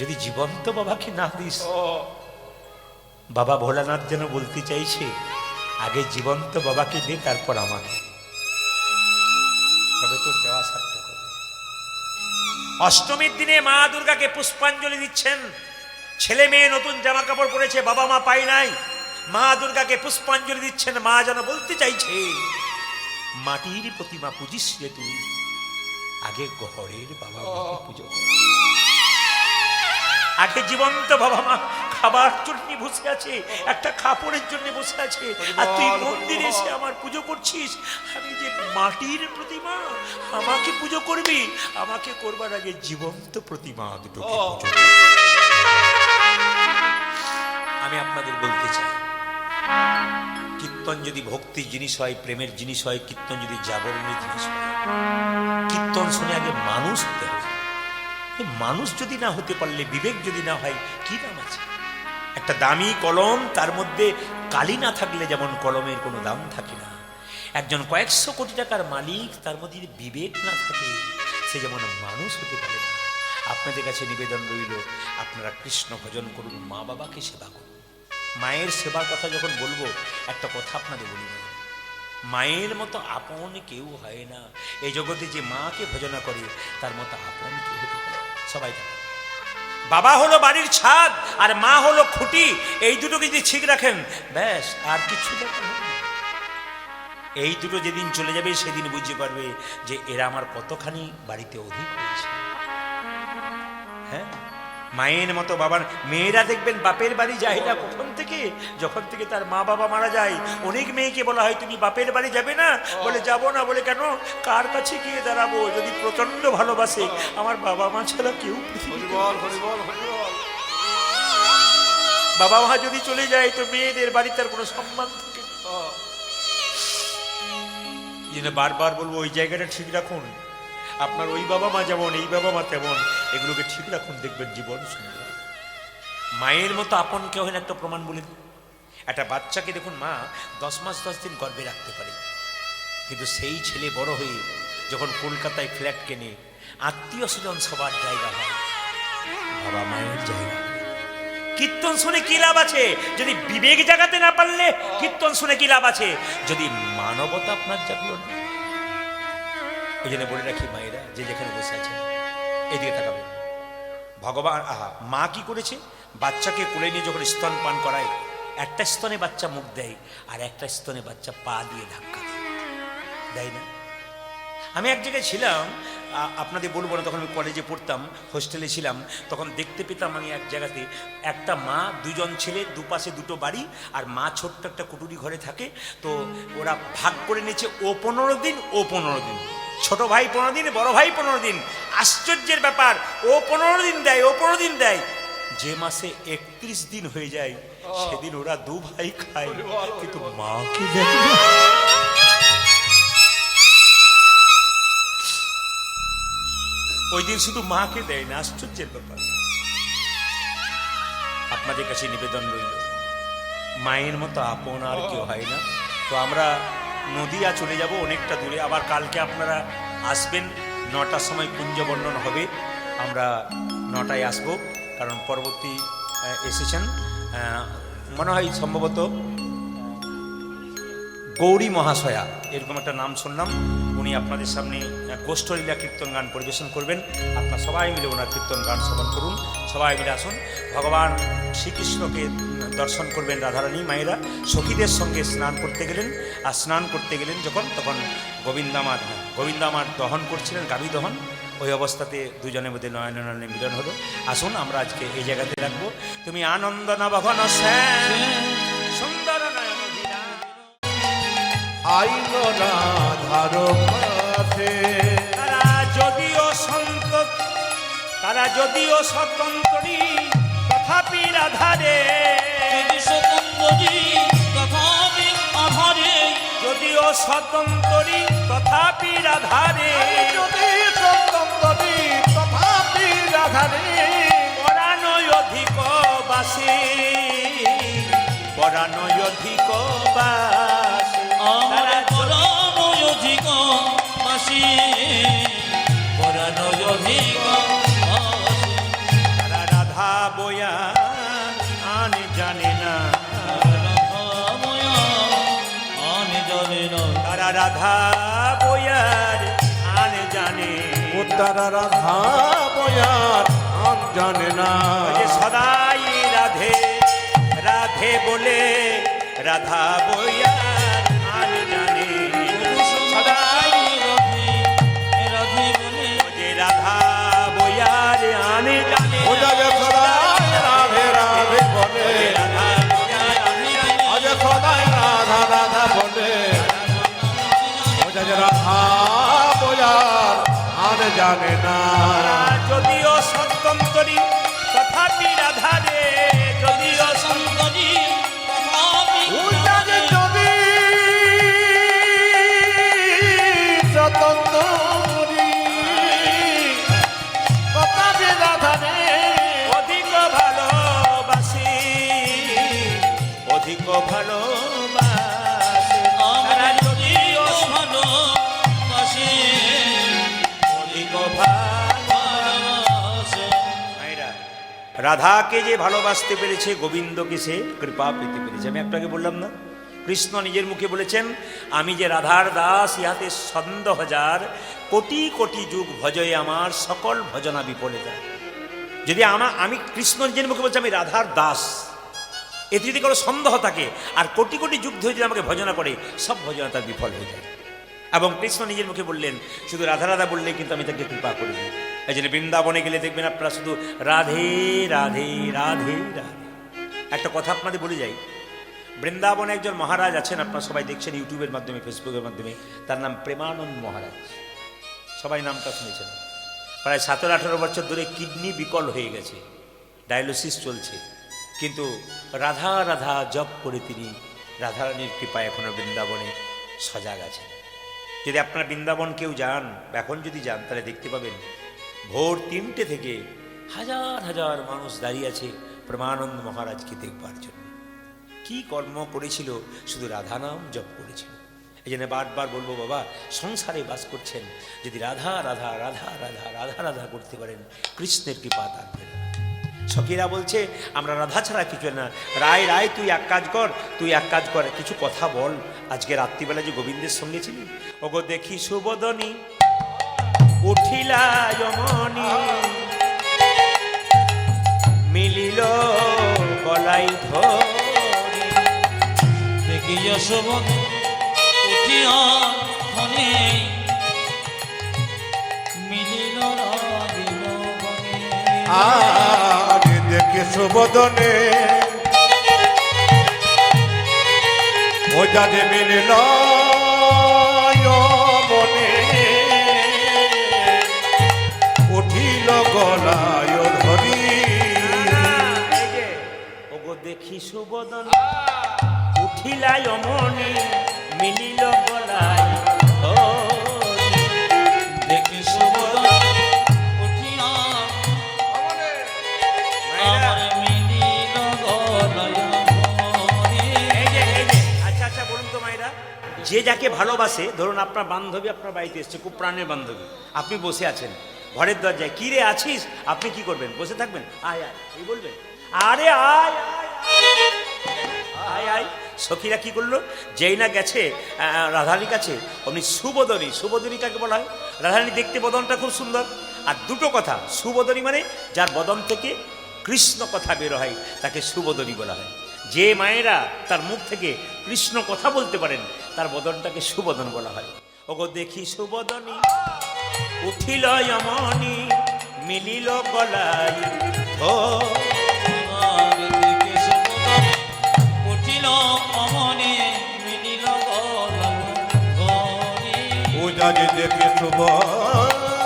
যদি জীবন্ত বাবাকে না দিস, বাবা ভোলানাথ যেন বলতে চাইছে, আগে জীবন্ত বাবাকে দে, তারপর আমাকে, তবে তোর দেওয়া সার্থক হবে। অষ্টমীর দিনে মা দুর্গাকে পুষ্পাঞ্জলি দিচ্ছেন। ছেলে মেয়ে নতুন জামা কাপড় পরেছে, বাবা মা পাই নাই, মা দুর্গাকে পুষ্পাঞ্জলি দিচ্ছেন। মা যেন বলতে চাইছে, মাটির প্রতিমা পুজিস রে তুই, আগে ঘরের বাবা মাকে পুজো কর। আগে জীবন্ত বাবা মা খাবার জন্য বসে আছে, একটা কাপড়ের জন্য বসে আছে, আর তুই মন্দিরে এসে আমার পুজো করছিস। আমি যে মাটির প্রতিমা, আমাকে পুজো করবি? আমাকে করবার আগে জীবন্ত প্রতিমা দুটোকে পুজো কর। আমি আপনাদের বলতে চাই, কীর্তন যদি ভক্তির জিনিস হয়, প্রেমের জিনিস হয়, কীর্তন যদি জাগরণের জিনিস হয়, কীর্তন শুনে আগে মানুষ হতে হবে। মানুষ যদি না হতে পারলে, বিবেক যদি না হয়, কি দাম আছে? একটা দামি কলম, তার মধ্যে কালি না থাকলে যেমন কলমের কোনো দাম থাকে না। একজন কয়েকশো কোটি টাকার মালিক, তার মধ্যে যদি বিবেক না থাকে, সে যেমন মানুষ হতে পারে না। আপনাদের কাছে নিবেদন রইল, আপনারা কৃষ্ণ ভজন করুন, মা বাবাকে সেবা করুন। মায়ের সেবার কথা যখন বলবো, একটা কথা আপনাদের বলি, মায়ের মতো আপন কেউ হয় না। এই জগতে যে মাকে ভজনা করে, তার মতো আপন কেউ হতে পারে? সবাই জানে, বাবা হলো বাড়ির ছাদ আর মা হলো খুঁটি। এই দুটোকে যদি ঠিক রাখেন, ব্যাস, আর কিছু দরকার নেই। এই দুটো যেদিন চলে যাবে, সেদিন বুঝতে পারবে যে এরা আমার কতখানি বাড়িতে অধিক হয়েছে। হ্যাঁ, মায়ের মতো বাবার, মেয়েরা দেখবেন বাপের বাড়ি যায় না কখন থেকে? যখন থেকে তার মা বাবা মারা যায়। অনেক মেয়েকে বলা হয়, তুমি বাপের বাড়ি যাবে না? বলে, যাব না। বলে, কেন? কার কাছে গিয়ে দাঁড়াবো? যদি প্রচন্ড ভালোবাসে, আমার বাবা মা ছাড়া কেউ বাবা মা যদি চলে যায়, তো মেয়েদের বাড়ি তার কোনো সম্মান থাকে না। বারবার বলবো, ওই জায়গাটা ঠিক রাখুন। আপনার ওই বাবা মা যেমন, এই বাবা মা তেমন, এগুলোকে ঠিক রাখুন, দেখবেন জীবন সুন্দর। মায়ের মতো আপন কেউ হয় না, একটা প্রমাণ বলে দিন। একটা বাচ্চাকে দেখুন, মা 10 মাস 10 দিন গর্ভে রাখতে পারে, কিন্তু সেই ছেলে বড় হয়ে যখন কলকাতায় ফ্ল্যাট কেনে, আত্মীয় স্বজন সবার জায়গা হয়, বাবা মায়ের জায়গা। কীর্তন শুনে কি লাভ আছে যদি বিবেক জাগাতে না পারলে? কীর্তন শুনে কি লাভ আছে যদি মানবতা আপনার জাগলো না? ওই জন্য বলে রাখি, মায়েরা যে যেখানে বসে আছেন, এদিকে তাকাবেন। ভগবান, মা কি করেছে? বাচ্চাকে কোলে নিয়ে যখন স্তন পান করায়, একটা স্তনে বাচ্চা মুখ দেয়, আর একটা স্তনে বাচ্চা পা দিয়ে ধাক্কা দেয় না? আমি এক জায়গায় ছিলাম, আপনাদের বলবো না, তখন আমি কলেজে পড়তাম, হোস্টেলে ছিলাম, তখন দেখতে পেতাম আমি এক জায়গাতে একটা মা, দুজন ছেলে, দুপাশে দুটো বাড়ি, আর মা ছোট্ট একটা কুটুরি ঘরে থাকে। তো ওরা ভাগ করে নিয়েছে, ও 15 দিন, ও 15 দিন, ছোট ভাই 15 দিন, বড় ভাই 15 দিন। আশ্চর্যের ব্যাপার, ও 15 দিন দেয়, ও 15 দিন দেয়। যে মাসে 31 দিন হয়ে যায় সেদিন ওরা দু ভাই খায়, কিন্তু মা কি দেয় না। ওই দিন শুধু মাকে দেয় না, আশ্চর্যের ব্যাপার। আপনাদের কাছে নিবেদন রইল, মায়ের মতো আপন আর কেউ হয় না। তো আমরা নদিয়া চলে যাব, অনেকটা দূরে। আবার কালকে আপনারা আসবেন, 9টার সময় কুঞ্জ বর্ণন হবে। আমরা 9টায় আসবো, কারণ পরবর্তী এসেছেন মনে হয় সম্ভবত গৌরী মহাশয়া, এরকম একটা নাম শুনলাম। উনি আপনাদের সামনে গোষ্ঠলীলা কীর্তন গান পরিবেশন করবেন। আপনারা সবাই মিলে ওনার কীর্তন গান শ্রবণ করুন, সবাই মিলে আসুন। ভগবান শ্রীকৃষ্ণকে দর্শন করবেন রাধারানী মায়েরা। সখীদের সঙ্গে স্নান করতে গেলেন, আর স্নান করতে গেলেন যখন, তখন গোবিন্দামার দহন করছিলেন, গাভী দহন। ওই অবস্থাতে দুজনের মধ্যে নয়নে নয়নে মিলন হলো। আসুন আমরা আজকে এই জায়গাতে রাখবো। তুমি আনন্দ নবঘন শ্যাম সুন্দর নয়ন বিরাজ। আইন রাধার কাছে তারা যদিও স্বতন্ত্রী, তথাপি রাধারে, যদিও স্বতন্ত্রী তথাপি রাধারে, যদি সন্তরি তথাপি রাধারে, পরাণয় অধিক বাসে, পরাণয় অধিক বাসে, আমার পরাণয় অধিক বাসি, পরাণয় অধিক বাসি। তারা রাধা বয়া আন জানে না, তারা রাধা বয়ার আন জানে, তারা রাধা বয়ার আন জানে না। যে সদাই রাধে রাধে বলে রাধা বয়ার আন জানে, সদাই রাধে বলে যে রাধা বয়ার আন জানে, ও যে সদাই রাধে রাধে বলে, রাধা বয়ার আন জানে, আজ সদাই রাধা রাধা বলে, ও যে রাধা বয়ার আন জানে না। যদিও সত্যন্তরী তথাপি রাধারে, যদিও সুন্দরী তথাপি উল্টাকে যদি স্বতন্ত্রী তথাপি রাধারে, অধিক ভালোবাসি, অধিক ভালোবাসি, আমরা যদিও ভালোবাসি, অধিক ভালোবাসি। মায়েরা, রাধাকে যে ভালোবাসতে পেরেছে, গোবিন্দকে সে কৃপা পেতে পেরেছে। আমি একটু আগে বললাম না, কৃষ্ণ নিজের মুখে বলেছেন, আমি যে রাধার দাস, ইহাতে ছন্দ হাজার, কোটি কোটি যুগ ভজয়ে আমার, সকল ভজনা বিফলে যায়। যদি আমি কৃষ্ণ নিজের মুখে বলছি আমি রাধার দাস, এতে যদি কোনো সন্দেহ থাকে, আর কোটি কোটি যুগ ধরে যদি আমাকে ভজনা করে, সব ভজনা তার বিফল হয়ে যায়। এবং কৃষ্ণ নিজের মুখে বললেন, শুধু রাধা রাধা বললেই কিন্তু আমি তাকে কৃপা করি। এই জন্য বৃন্দাবনে গেলে দেখবেন আপনারা শুধু রাধে রাধে রাধে রাধে। একটা কথা আপনাদের বলে যাই, বৃন্দাবনে একজন মহারাজ আছেন, আপনারা সবাই দেখছেন ইউটিউবের মাধ্যমে, ফেসবুকের মাধ্যমে। তার নাম প্রেমানন্দ মহারাজ, সবাই নামটা শুনেছেন। প্রায় 17-18 বছর ধরে কিডনি বিকল হয়ে গেছে, ডায়ালিসিস চলছে, কিন্তু রাধা রাধা জপ করে তিনি রাধারানীর কৃপায় এখনো বৃন্দাবনে সজাগ আছেন। যদি আপনারা বৃন্দাবন কেউ যান, এখন যদি যান, তাহলে দেখতে পাবেন ভোর 3টে থেকে হাজার হাজার মানুষ দাঁড়িয়ে আছে প্রেমানন্দ মহারাজকে দেখবার জন্য। কি কর্ম করেছিল, শুধু রাধা নাম জপ করেছিল। এই জন্য বারবার বলবো, বাবা সংসারে বাস করছেন, যদি রাধা রাধা রাধা রাধা রাধা রাধা করতে পারেন, কৃষ্ণের কৃপা থাকবে না। সখীরা বলছে আমরা রাধা ছাড়া কিছু না। রায় রায় তুই এক কাজ কর, তুই এক কাজ কর, কিছু কথা বল। আজকে রাত্রিবেলা যে গোবিন্দের সঙ্গে ছিলি, ওগো দেখি সুবদনী উঠিলা যমনী, মিলিল গলাই ধরি, দেখি যশোবতী উঠিয়া ধনে, আজ দেখি সুবদনে ও যাতে মিলিল মনে উঠিল গলায় ধরি এই যে, ওগো দেখি সুবদন উঠিলাই অমনি মিলিল গলায় দেখি সুবদন উঠিয়া আমার মিলিল গলায় ধরি। আচ্ছা আচ্ছা বলুন তো মায়েরা, যে যাকে ভালোবাসে, ধরুন আপনার বান্ধবী আপনার বাড়িতে এসছে, খুব প্রাণের বান্ধবী, আপনি বসে আছেন ঘরের দরজায়, কি রে আছিস, আপনি কি করবেন, বসে থাকবেন? আয় আয় এই বলবেন? আরে আয় আয় আয় আয়। সখীরা কি করলো, যেই না গেছে রাধারানীর কাছে, অমনি সুবদনী, সুবদনী কাকে বলা হয়? রাধারানী দেখতে বদনটা খুব সুন্দর। আর দুটো কথা, সুবদনী মানে যার বদন থেকে কৃষ্ণ কথা বের হয় তাকে সুবদনী বলা হয়। যে মায়েরা তার মুখ থেকে কৃষ্ণ কথা বলতে পারেন তার বদনটাকে সুবদন বলা হয়। ওগো দেখি সুবদনী উঠিল অমনি মিলিল গলায় আমার দেখি সুবদন উঠিল অমনি মিলিল গলায় ধরি। ও যাতে দেখি সুবদনে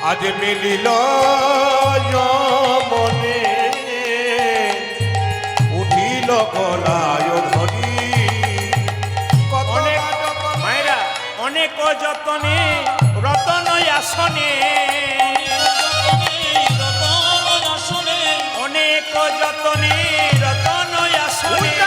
আজ মিলিল মনে উঠিল গলায় ধরি অনেক মায়েরা অনেক যতনে রতন আসনে, অনেক যতনে রতন আসনে,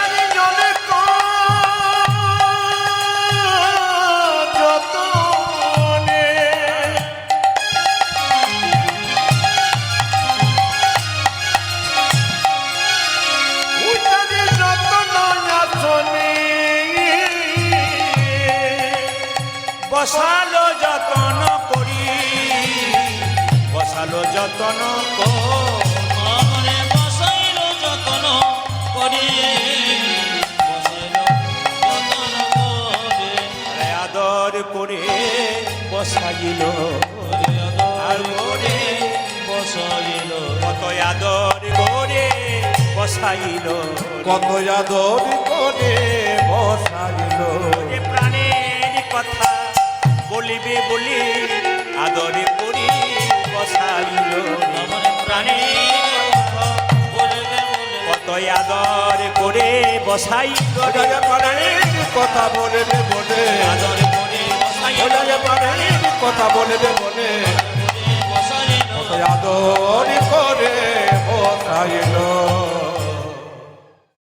বসালো যতন করি, বসালো যতন আমারে বসাইল যতন করি, বসাইল যতন করে, আদর করে বসাইল, আর করে বসাইল কত আদর করে বসাইল, কত আদর করে বসাইল যে প্রাণের কথা বলিবে বলি আদরে করি বসাইল, আমার প্রাণের কথা বলবে বলে কত আদর করে বসাইল, কথা বলবে বলে আদর করে বসাইল, কথা বলবে বলে বসাইল কত আদর করে বসাইল